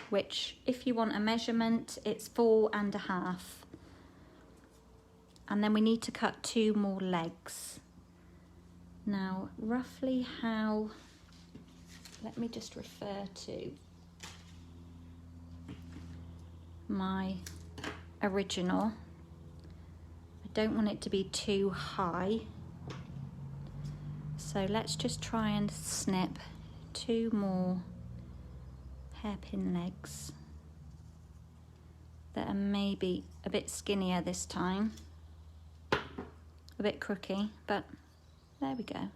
[SPEAKER 1] which if you want a measurement, it's 4.5. And then we need to cut 2 more legs. Now, roughly how, let me just refer to my original. I don't want it to be too high. So let's just try and snip 2 more hairpin legs that are maybe a bit skinnier this time, a bit crooky, but there we go.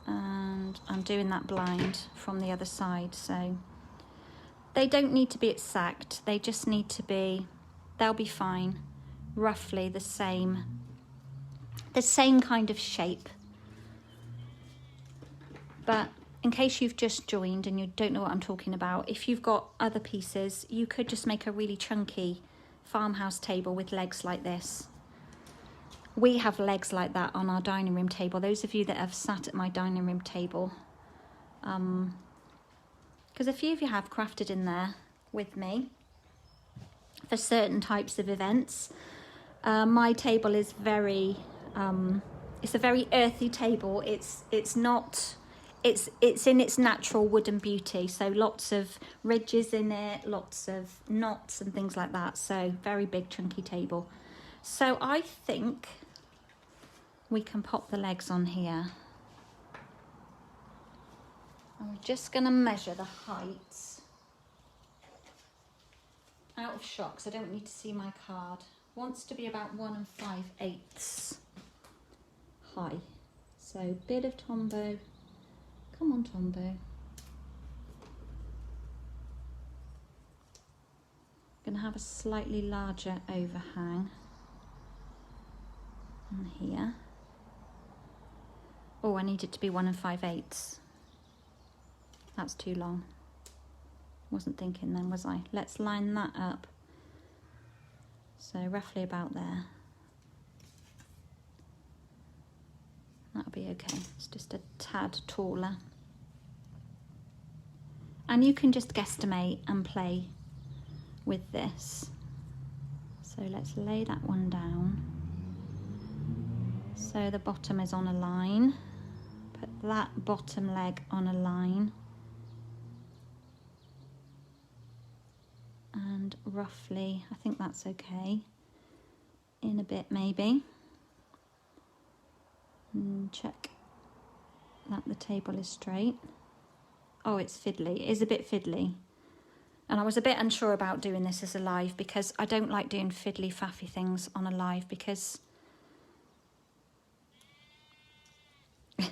[SPEAKER 1] And I'm doing that blind from the other side, so they don't need to be exact, they just need to be, they'll be fine, roughly the same kind of shape. But in case you've just joined and you don't know what I'm talking about, if you've got other pieces, you could just make a really chunky farmhouse table with legs like this. We have legs like that on our dining room table. Those of you that have sat at my dining room table, because a few of you have crafted in there with me for certain types of events. My table is very, it's a very earthy table. It's in its natural wooden beauty. So lots of ridges in it, lots of knots and things like that. So very big chunky table. So I think we can pop the legs on here. And we're just going to measure the height. Out of shot, because I don't need to see my card. Wants to be about 1 5/8 high. So bit of Tombow. Come on, Tombow. Going to have a slightly larger overhang on here. Oh, I need it to be 1 5/8. That's too long. Wasn't thinking then, was I? Let's line that up. So roughly about there. That'll be okay. It's just a tad taller. And you can just guesstimate and play with this. So let's lay that one down. So the bottom is on a line. Put that bottom leg on a line. And roughly, I think that's okay. In a bit maybe. And check that the table is straight. Oh, it's fiddly. It is a bit fiddly. And I was a bit unsure about doing this as a live because I don't like doing fiddly faffy things on a live because the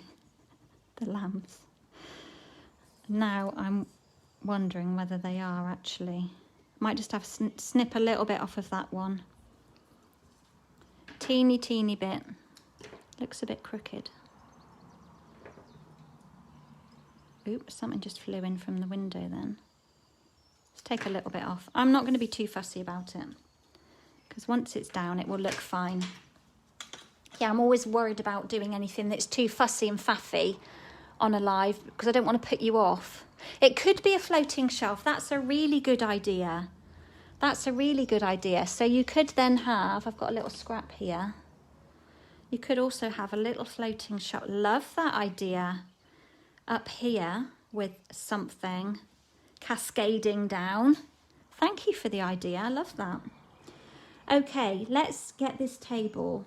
[SPEAKER 1] lambs. Now I'm wondering whether they are actually. Might just have to snip a little bit off of that one. Teeny bit. Looks a bit crooked. Oops, something just flew in from the window then. Let's take a little bit off. I'm not going to be too fussy about it because once it's down it will look fine. Yeah, I'm always worried about doing anything that's too fussy and faffy on a live because I don't want to put you off. It could be a floating shelf. That's a really good idea. That's a really good idea. So you could then have, I've got a little scrap here. You could also have a little floating shelf. Love that idea. Up here with something cascading down. Thank you for the idea. I love that. Okay, let's get this table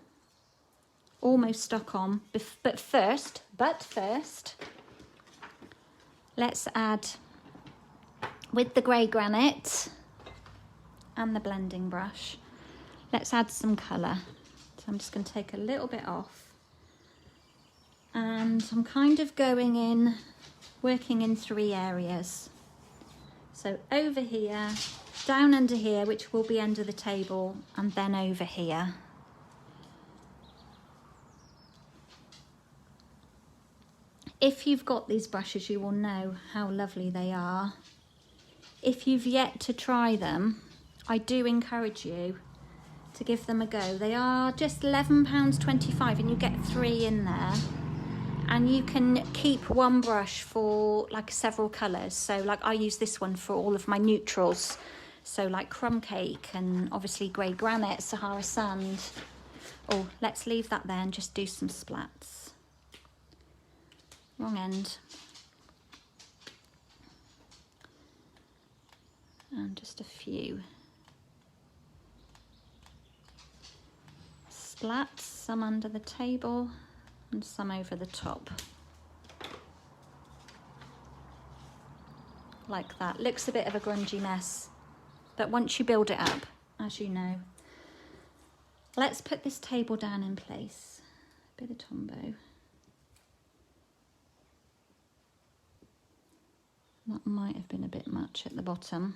[SPEAKER 1] almost stuck on. But first, let's add, with the grey granite and the blending brush, let's add some colour. So I'm just going to take a little bit off And I'm kind of going in, working in 3 areas. So over here, down under here, which will be under the table, and then over here. If you've got these brushes, you will know how lovely they are. If you've yet to try them, I do encourage you to give them a go. They are just £11.25 and you get 3 in there. And you can keep one brush for like several colours. So like I use this one for all of my neutrals. So like crumb cake and obviously grey granite, Sahara sand. Oh, let's leave that there and just do some splats. Wrong end. And just a few splats, some under the table and some over the top. Like that. Looks a bit of a grungy mess, but once you build it up, as you know. Let's put this table down in place. A bit of Tombow. That might have been a bit much at the bottom.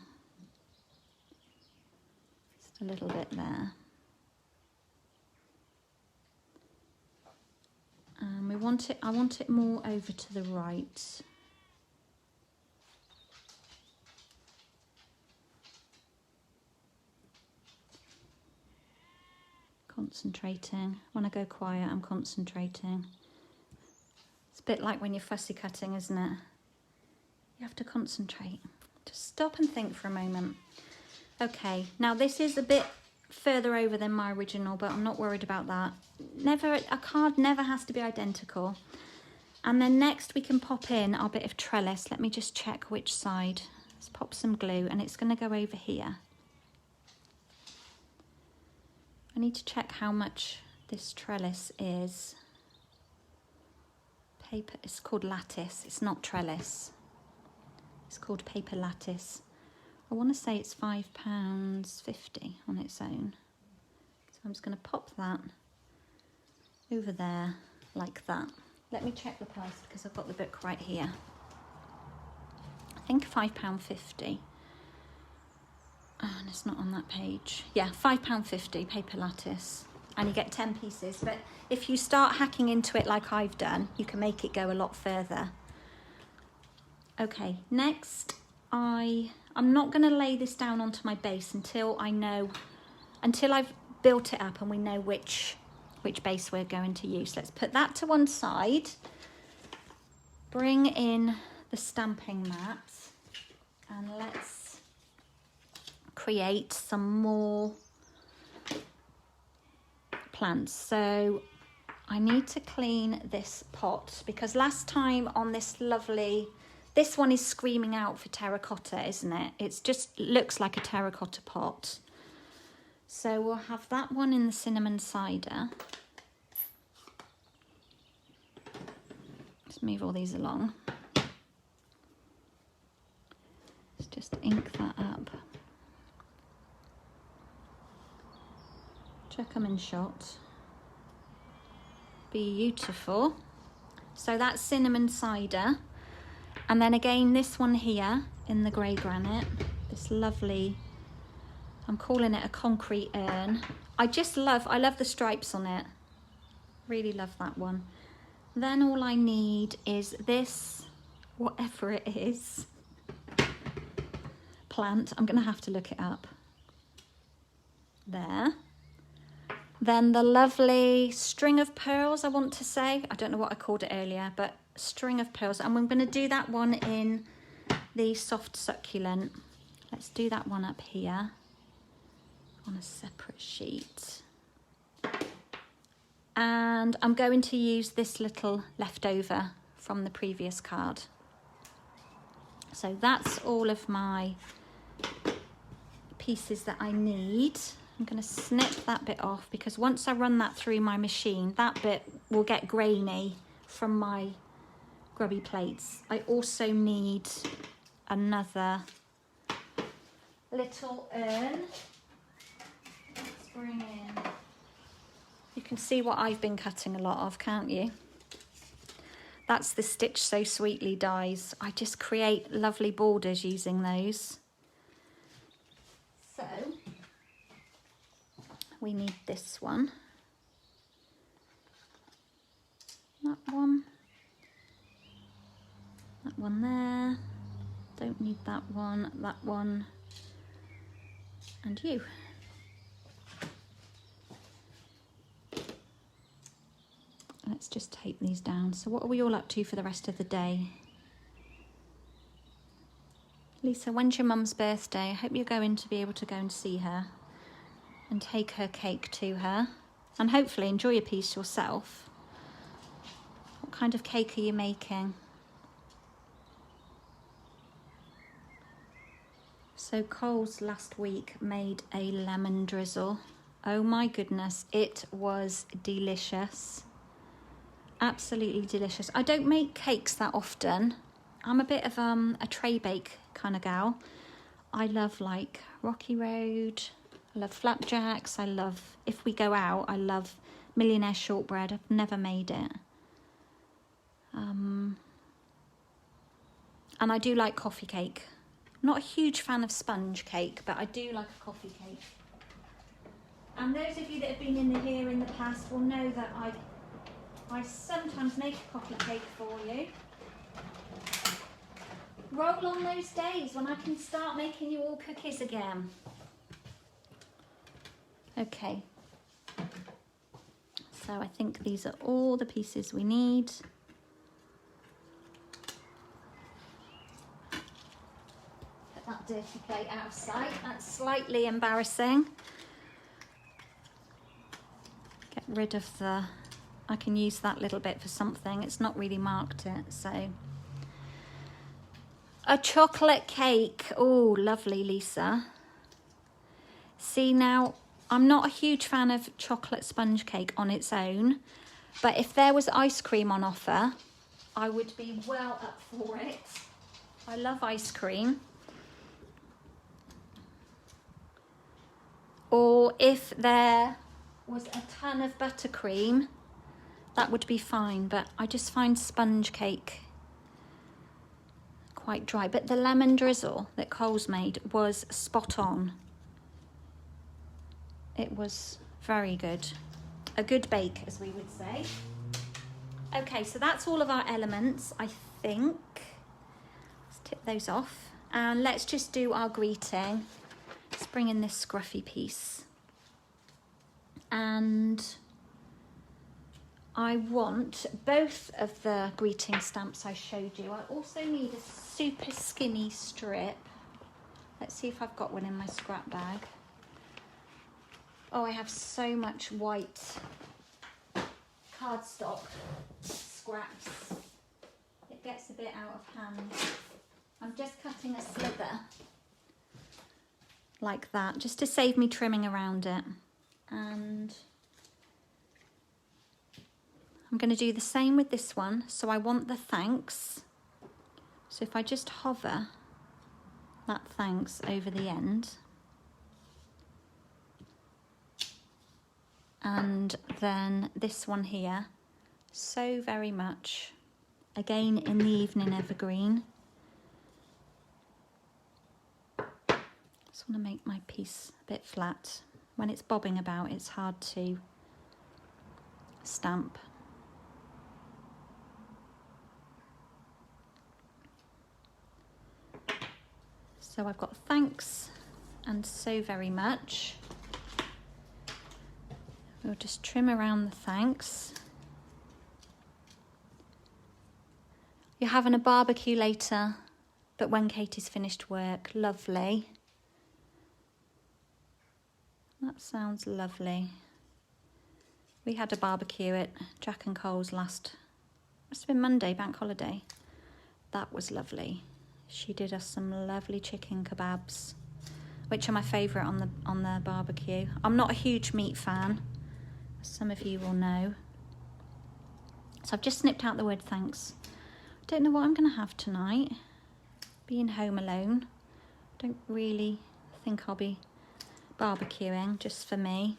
[SPEAKER 1] Just a little bit there. We want it, I want it more over to the right. Concentrating. When I go quiet, I'm concentrating. It's a bit like when you're fussy cutting, isn't it? You have to concentrate. Just stop and think for a moment. Okay, now this is a bit further over than my original, but I'm not worried about that. A card never has to be identical. And then next we can pop in our bit of trellis. Let me just check which side. Let's pop some glue and it's going to go over here. I need to check how much this trellis is. Paper, it's called lattice, it's not trellis. It's called paper lattice. I want to say it's £5.50 on its own. So I'm just going to pop that over there like that. Let me check the price because I've got the book right here. I think £5.50. And it's not on that page. Yeah, £5.50 paper lattice. And you get 10 pieces. But if you start hacking into it like I've done, you can make it go a lot further. Okay, next I'm not going to lay this down onto my base until I've built it up and we know which base we're going to use. Let's put that to one side. Bring in the stamping mat and let's create some more plants. So I need to clean this pot because last time on this one is screaming out for terracotta, isn't it? It just looks like a terracotta pot. So we'll have that one in the cinnamon cider. Let's move all these along. Let's just ink that up. Check them in shot. Beautiful. So that's cinnamon cider. And then again, this one here in the grey granite, this lovely, I'm calling it a concrete urn. I love the stripes on it. Really love that one. Then all I need is this, whatever it is, plant. I'm gonna have to look it up. There. Then the lovely string of pearls, I want to say. I don't know what I called it earlier, but string of pearls. And we're going to do that one in the soft succulent. Let's do that one up here on a separate sheet. And I'm going to use this little leftover from the previous card. So that's all of my pieces that I need. I'm going to snip that bit off because once I run that through my machine, that bit will get grainy from my grubby plates. I also need another little urn. Let's bring in, you can see what I've been cutting a lot of, can't you? That's the Stitch So Sweetly dies. I just create lovely borders using those. So we need this one. That one there. Don't need that one, and you. Let's just tape these down. So what are we all up to for the rest of the day? Lisa, when's your mum's birthday? I hope you're going to be able to go and see her and take her cake to her and hopefully enjoy a piece yourself. What kind of cake are you making? So Coles last week made a lemon drizzle. Oh my goodness, it was delicious. Absolutely delicious. I don't make cakes that often. I'm a bit of a tray bake kind of gal. I love like Rocky Road. I love flapjacks. I love, if we go out, I love millionaire shortbread. I've never made it. And I do like coffee cake. I'm not a huge fan of sponge cake, but I do like a coffee cake. And those of you that have been here in the past will know that I sometimes make a coffee cake for you. Roll on those days when I can start making you all cookies again. Okay. So I think these are all the pieces we need. Put that dirty plate out of sight. That's slightly embarrassing. Get rid of the... I can use that little bit for something. It's not really marked it, so. A chocolate cake. Oh, lovely, Lisa. See, now, I'm not a huge fan of chocolate sponge cake on its own, but if there was ice cream on offer, I would be well up for it. I love ice cream. Or if there was a ton of buttercream, that would be fine, but I just find sponge cake quite dry. But the lemon drizzle that Coles made was spot on. It was very good. A good bake, as we would say. Okay, so that's all of our elements, I think. Let's tip those off. And let's just do our greeting. Let's bring in this scruffy piece. And I want both of the greeting stamps I showed you. I also need a super skinny strip. Let's see if I've got one in my scrap bag. Oh, I have so much white cardstock scraps. It gets a bit out of hand. I'm just cutting a slither like that, just to save me trimming around it. And I'm going to do the same with this one. So I want the thanks. So if I just hover that thanks over the end. And then this one here, so very much. Again in the evening evergreen. Just want to make my piece a bit flat. When it's bobbing about, it's hard to stamp. So I've got thanks and so very much. We'll just trim around the thanks. You're having a barbecue later, but when Katie's finished work, lovely. That sounds lovely. We had a barbecue at Jack and Cole's must have been Monday, bank holiday. That was lovely. She did us some lovely chicken kebabs, which are my favourite on the barbecue. I'm not a huge meat fan, as some of you will know. So I've just snipped out the word thanks. Don't know what I'm going to have tonight. Being home alone, don't really think I'll be barbecuing, just for me.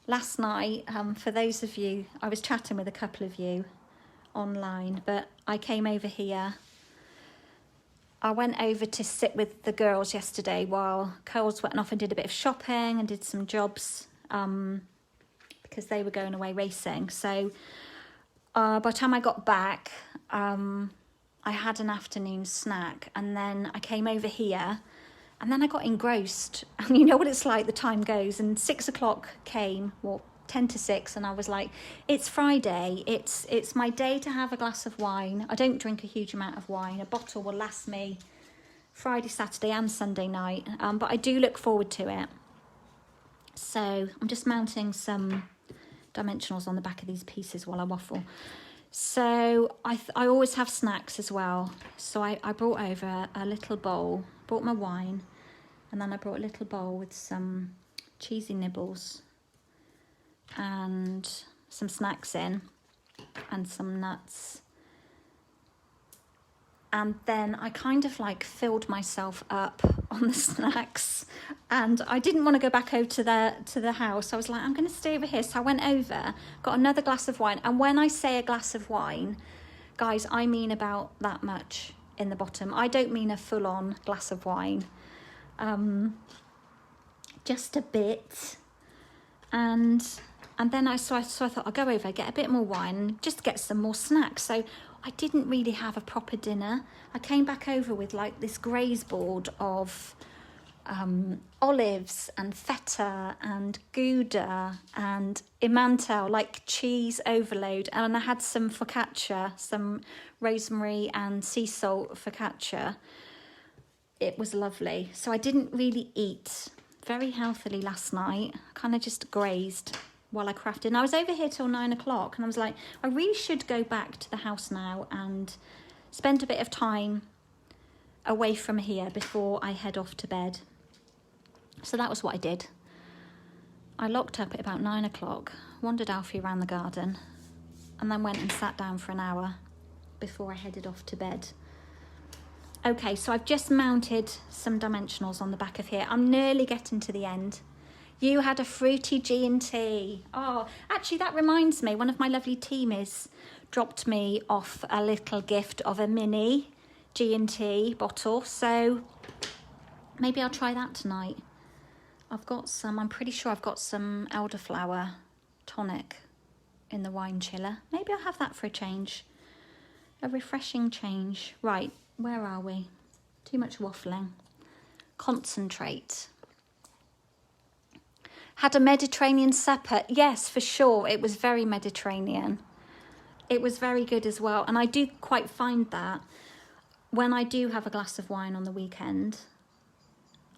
[SPEAKER 1] Last night, for those of you, I was chatting with a couple of you. online, but I came over here. I went over to sit with the girls yesterday while Coles went off and did a bit of shopping and did some jobs because they were going away racing. So by the time I got back, I had an afternoon snack, and then I came over here, and then I got engrossed. And you know what it's like, the time goes, and 6 o'clock came, well, 10 to 6, and I was like, it's Friday, it's my day to have a glass of wine. I don't drink a huge amount of wine. A bottle will last me Friday, Saturday and Sunday night, but I do look forward to it. So I'm just mounting some dimensionals on the back of these pieces while I waffle. So I always have snacks as well. So I brought over a little bowl, brought my wine, and then I brought a little bowl with some cheesy nibbles and some snacks in and some nuts. And then I kind of like filled myself up on the snacks, and I didn't want to go back over to the house. I was like, I'm going to stay over here. So I went over, got another glass of wine. And when I say a glass of wine, guys, I mean about that much in the bottom. I don't mean a full-on glass of wine. Just a bit. And then I thought I'll go over, get a bit more wine, just get some more snacks. So I didn't really have a proper dinner. I came back over with like this graze board of olives and feta and Gouda and Emmental, like cheese overload. And I had some focaccia, some rosemary and sea salt focaccia. It was lovely. So I didn't really eat very healthily last night. I kind of just grazed while I crafted. And I was over here till 9 o'clock, and I was like, I really should go back to the house now and spend a bit of time away from here before I head off to bed. So that was what I did. I locked up at about 9 o'clock, wandered Alfie around the garden, and then went and sat down for an hour before I headed off to bed. Okay, so I've just mounted some dimensionals on the back of here. I'm nearly getting to the end. You had a fruity G&T. Oh, actually, that reminds me, one of my lovely teamies dropped me off a little gift of a mini G&T bottle. So maybe I'll try that tonight. I'm pretty sure I've got some elderflower tonic in the wine chiller. Maybe I'll have that for a change. A refreshing change. Right, where are we? Too much waffling. Concentrate. Had a Mediterranean supper. Yes, for sure. It was very Mediterranean. It was very good as well. And I do quite find that when I do have a glass of wine on the weekend,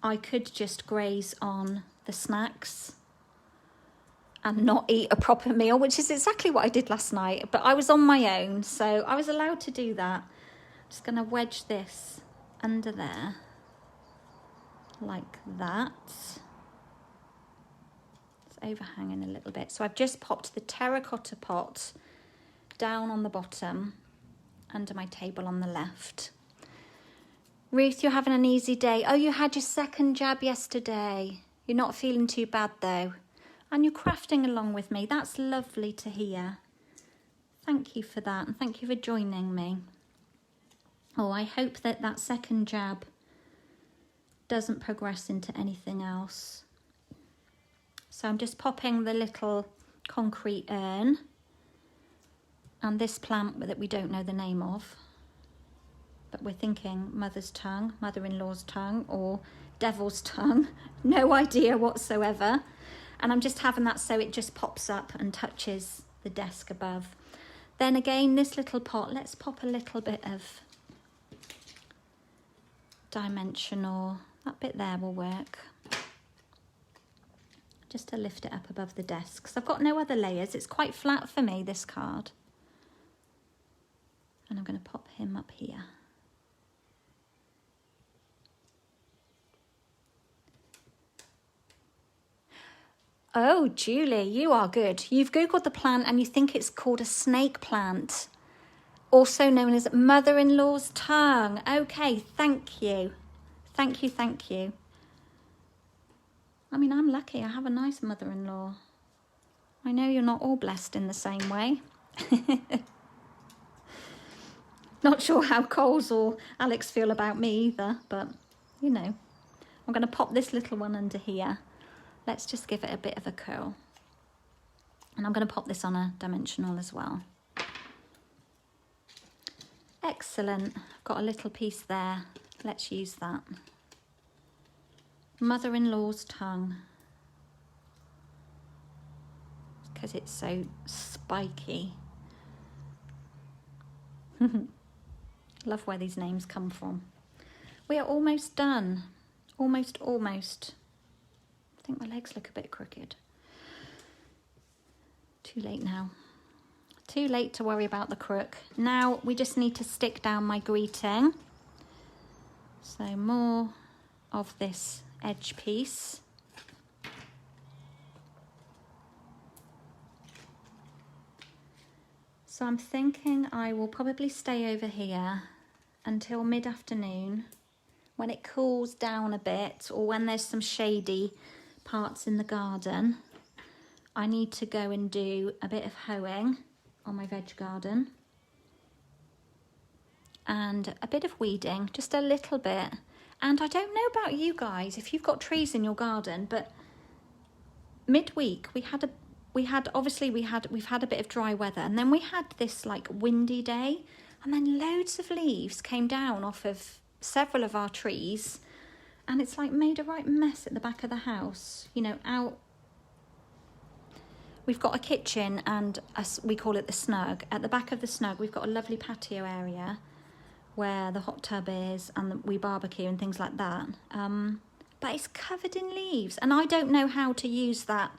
[SPEAKER 1] I could just graze on the snacks and not eat a proper meal, which is exactly what I did last night. But I was on my own, so I was allowed to do that. I'm just going to wedge this under there like that. Overhanging a little bit. So I've just popped the terracotta pot down on the bottom under my table on the left. Ruth, you're having an easy day. Oh, you had your second jab yesterday. You're not feeling too bad though. And you're crafting along with me. That's lovely to hear. Thank you for that, and thank you for joining me. Oh, I hope that that second jab doesn't progress into anything else. So I'm just popping the little concrete urn and this plant that we don't know the name of, but we're thinking mother's tongue, mother-in-law's tongue, or devil's tongue. No idea whatsoever. And I'm just having that so it just pops up and touches the desk above. Then again, this little pot, let's pop a little bit of dimensional. That bit there will work. Just to lift it up above the desk, because I've got no other layers. It's quite flat for me, this card. And I'm going to pop him up here. Oh, Julie, you are good. You've Googled the plant and you think it's called a snake plant, also known as mother-in-law's tongue. Okay, thank you. Thank you, thank you. I mean, I'm lucky. I have a nice mother-in-law. I know you're not all blessed in the same way. Not sure how Coles or Alex feel about me either, but you know. I'm going to pop this little one under here. Let's just give it a bit of a curl. And I'm going to pop this on a dimensional as well. Excellent. I've got a little piece there. Let's use that. Mother-in-law's tongue. Because it's so spiky. Love where these names come from. We are almost done. Almost. I think my legs look a bit crooked. Too late now. Too late to worry about the crook. Now we just need to stick down my greeting. So more of this edge piece. So I'm thinking I will probably stay over here until mid-afternoon when it cools down a bit, or when there's some shady parts in the garden. I need to go and do a bit of hoeing on my veg garden and a bit of weeding, just a little bit. And I don't know about you guys if you've got trees in your garden, but midweek we've had a bit of dry weather, and then we had this like windy day, and then loads of leaves came down off of several of our trees, and it's like made a right mess at the back of the house, you know, out. We've got a kitchen and we call it the snug. At the back of the snug, we've got a lovely patio area where the hot tub is and we barbecue and things like that. But it's covered in leaves, and I don't know how to use that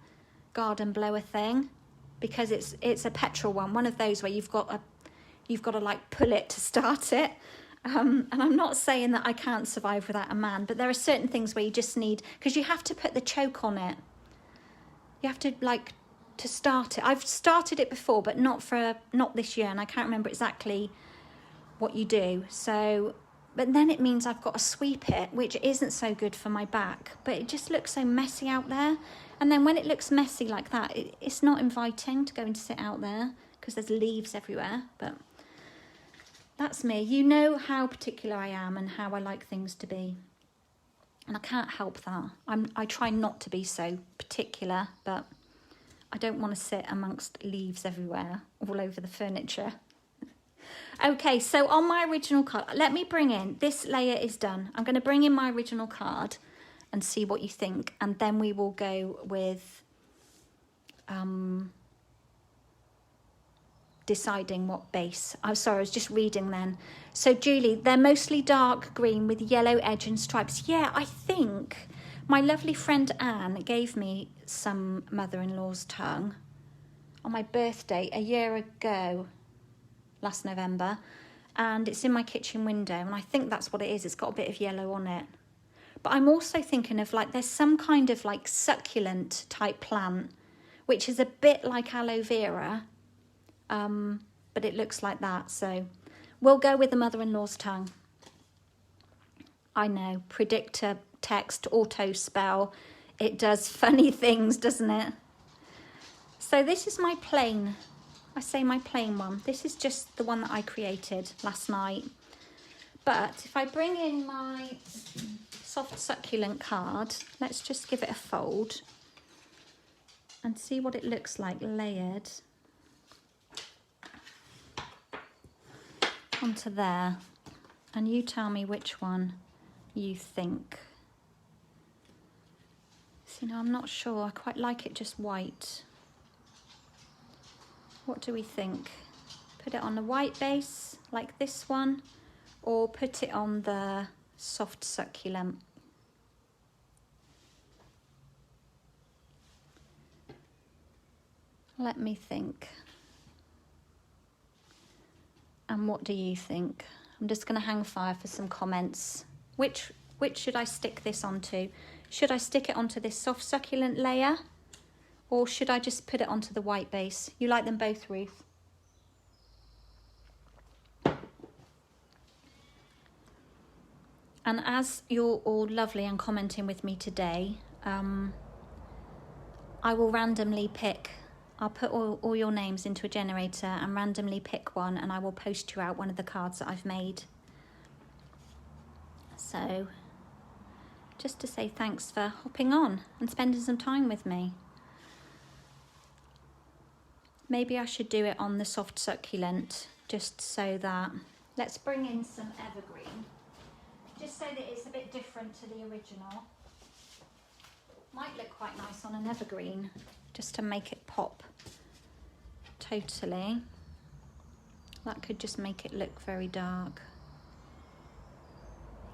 [SPEAKER 1] garden blower thing, because it's a petrol one of those where you've got to like pull it to start it. And I'm not saying that I can't survive without a man, but there are certain things where you just need, because you have to put the choke on it. You have to like to start it. I've started it before, but not this year, and I can't remember exactly what you do. So, but then it means I've got to sweep it, which isn't so good for my back, but it just looks so messy out there. And then when it looks messy like that, it's not inviting to go and sit out there because there's leaves everywhere. But that's me. You know how particular I am and how I like things to be. And I can't help that. I try not to be so particular, but I don't want to sit amongst leaves everywhere, all over the furniture. Okay, so on my original card, let me bring in, this layer is done. I'm going to bring in my original card and see what you think. And then we will go with deciding what base. I'm sorry, I was just reading then. So Julie, they're mostly dark green with yellow edge and stripes. Yeah, I think my lovely friend Anne gave me some mother-in-law's tongue on my birthday a year ago, last November, and it's in my kitchen window, and I think that's what it is. It's got a bit of yellow on it. But I'm also thinking of like, there's some kind of like succulent type plant, which is a bit like aloe vera, but it looks like that. So we'll go with the mother-in-law's tongue. I know, predictor text, auto spell. It does funny things, doesn't it? So this is my plain, I say my plain one. This is just the one that I created last night. But if I bring in my soft succulent card, let's just give it a fold and see what it looks like layered onto there. And you tell me which one you think. So, you know, I'm not sure. I quite like it just white. What do we think? Put it on a white base like this one, or put it on the soft succulent? Let me think. And what do you think? I'm just going to hang fire for some comments. Which should I stick this onto? Should I stick it onto this soft succulent layer, or should I just put it onto the white base? You like them both, Ruth? And as you're all lovely and commenting with me today, I will randomly pick I'll put all your names into a generator and randomly pick one, and I will post you out one of the cards that I've made. So just to say thanks for hopping on and spending some time with me. Maybe I should do it on the soft succulent, just so that, let's bring in some evergreen, just so that it's a bit different to the original. Might look quite nice on an evergreen, just to make it pop totally. That could just make it look very dark.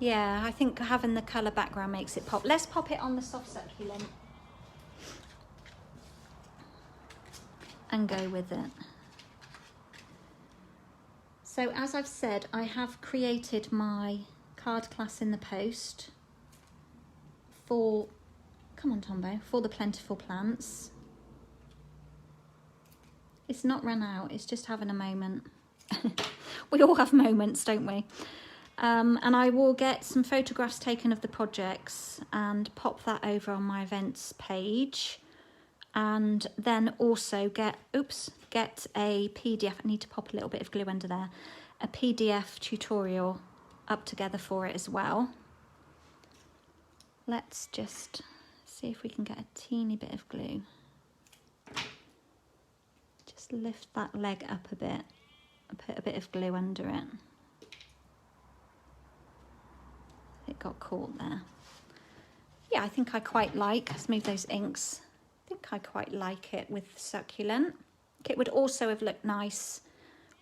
[SPEAKER 1] Yeah, I think having the colour background makes it pop. Let's pop it on the soft succulent and go with it. So as I've said, I have created my card class in the post for, come on Tombo, for the Plentiful Plants. It's not run out, it's just having a moment. We all have moments, don't we? And I will get some photographs taken of the projects and pop that over on my events page, and then also get a PDF. I need to pop a little bit of glue under there, a PDF tutorial up together for it as well. Let's just see if we can get a teeny bit of glue. Just lift that leg up a bit and put a bit of glue under it. It got caught there. Yeah, I think I quite like, let's move those inks. I think I quite like it with succulent. It would also have looked nice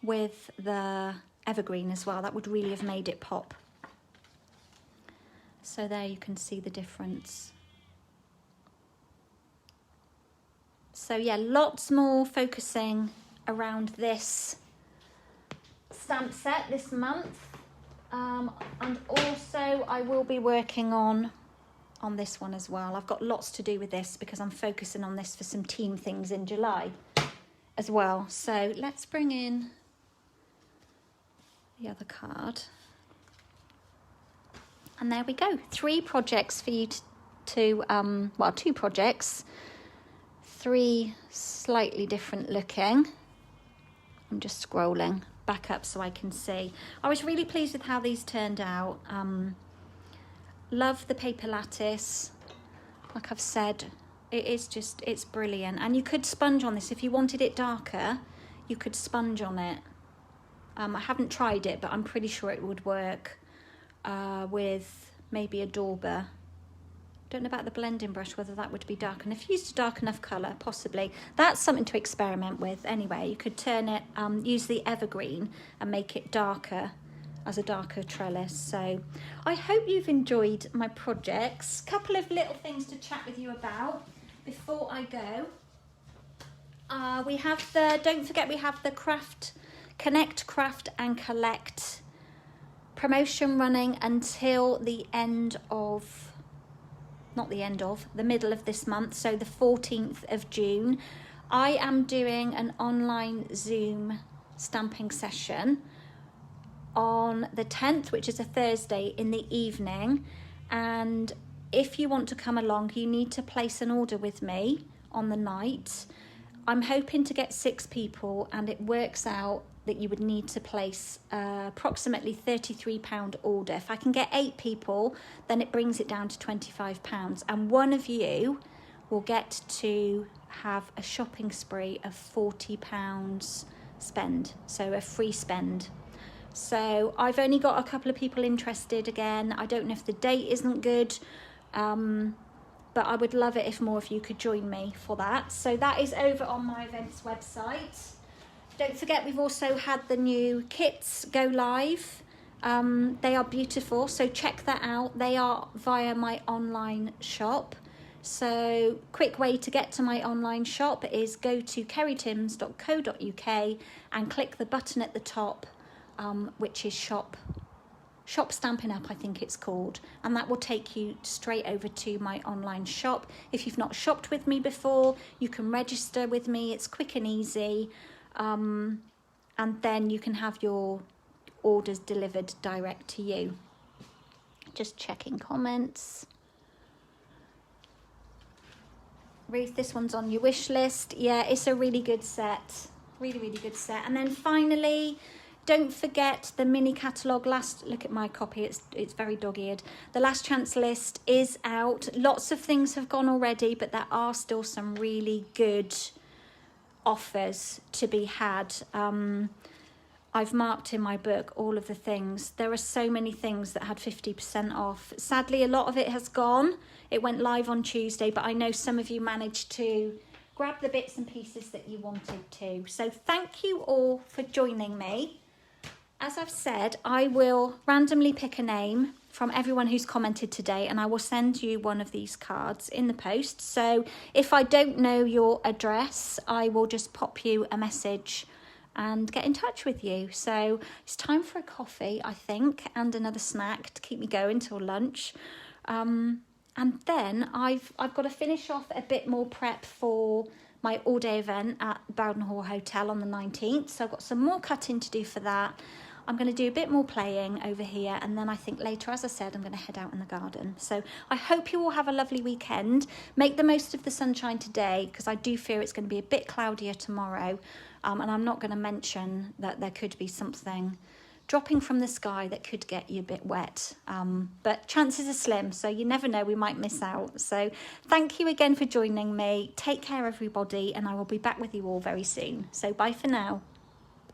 [SPEAKER 1] with the evergreen as well. That would really have made it pop. So there you can see the difference. So yeah, lots more focusing around this stamp set this month. And also I will be working on this one as well. I've got lots to do with this because I'm focusing on this for some team things in July as well. So let's bring in the other card. And there we go. 3 projects for you to well, 2 projects. 3 slightly different looking. I'm just scrolling back up so I can see. I was really pleased with how these turned out. Love the paper lattice. Like I've said, it's brilliant. And you could sponge on this. If you wanted it darker, you could sponge on it. I haven't tried it, but I'm pretty sure it would work with maybe a dauber. Don't know about the blending brush, whether that would be dark. And if you used a dark enough colour, possibly. That's something to experiment with anyway. You could turn it, use the evergreen and make it darker as a darker trellis. So I hope you've enjoyed my projects. Couple of little things to chat with you about before I go. We have don't forget we have the Connect, Craft and Collect promotion running until the middle of this month, so the 14th of June. I am doing an online Zoom stamping session on the 10th, which is a Thursday in the evening. And if you want to come along, you need to place an order with me on the night. I'm hoping to get 6 people, and it works out that you would need to place approximately £33 order. If I can get 8 people, then it brings it down to £25. And one of you will get to have a shopping spree of £40 spend, so a free spend. So I've only got a couple of people interested again. I don't know if the date isn't good, but I would love it if more of you could join me for that. So that is over on my events website. Don't forget, we've also had the new kits go live. They are beautiful, so check that out. They are via my online shop. So quick way to get to my online shop is go to kerrytims.co.uk and click the button at the top, which is shop Stampin Up, I think it's called, and that will take you straight over to my online shop. If you've not shopped with me before, you can register with me. It's quick and easy. And then you can have your orders delivered direct to you. Just checking comments. Ruth, this one's on your wish list. Yeah, it's a really good set. Really, really good set. And then finally, don't forget the mini catalogue. Look at my copy, it's very dog-eared. The last chance list is out. Lots of things have gone already, but there are still some really good offers to be had. I've marked in my book all of the things. There are so many things that had 50% off. Sadly, a lot of it has gone. It went live on Tuesday, but I know some of you managed to grab the bits and pieces that you wanted to. So thank you all for joining me. As I've said, I will randomly pick a name from everyone who's commented today, and I will send you one of these cards in the post. So if I don't know your address, I will just pop you a message and get in touch with you. So it's time for a coffee, I think, and another snack to keep me going till lunch. And then I've got to finish off a bit more prep for my all-day event at Bowden Hall Hotel on the 19th. So I've got some more cutting to do for that. I'm going to do a bit more playing over here, and then I think later, as I said, I'm going to head out in the garden. So I hope you all have a lovely weekend. Make the most of the sunshine today, because I do fear it's going to be a bit cloudier tomorrow. And I'm not going to mention that there could be something dropping from the sky that could get you a bit wet. But chances are slim, so you never know, we might miss out. So thank you again for joining me. Take care, everybody, and I will be back with you all very soon. So bye for now.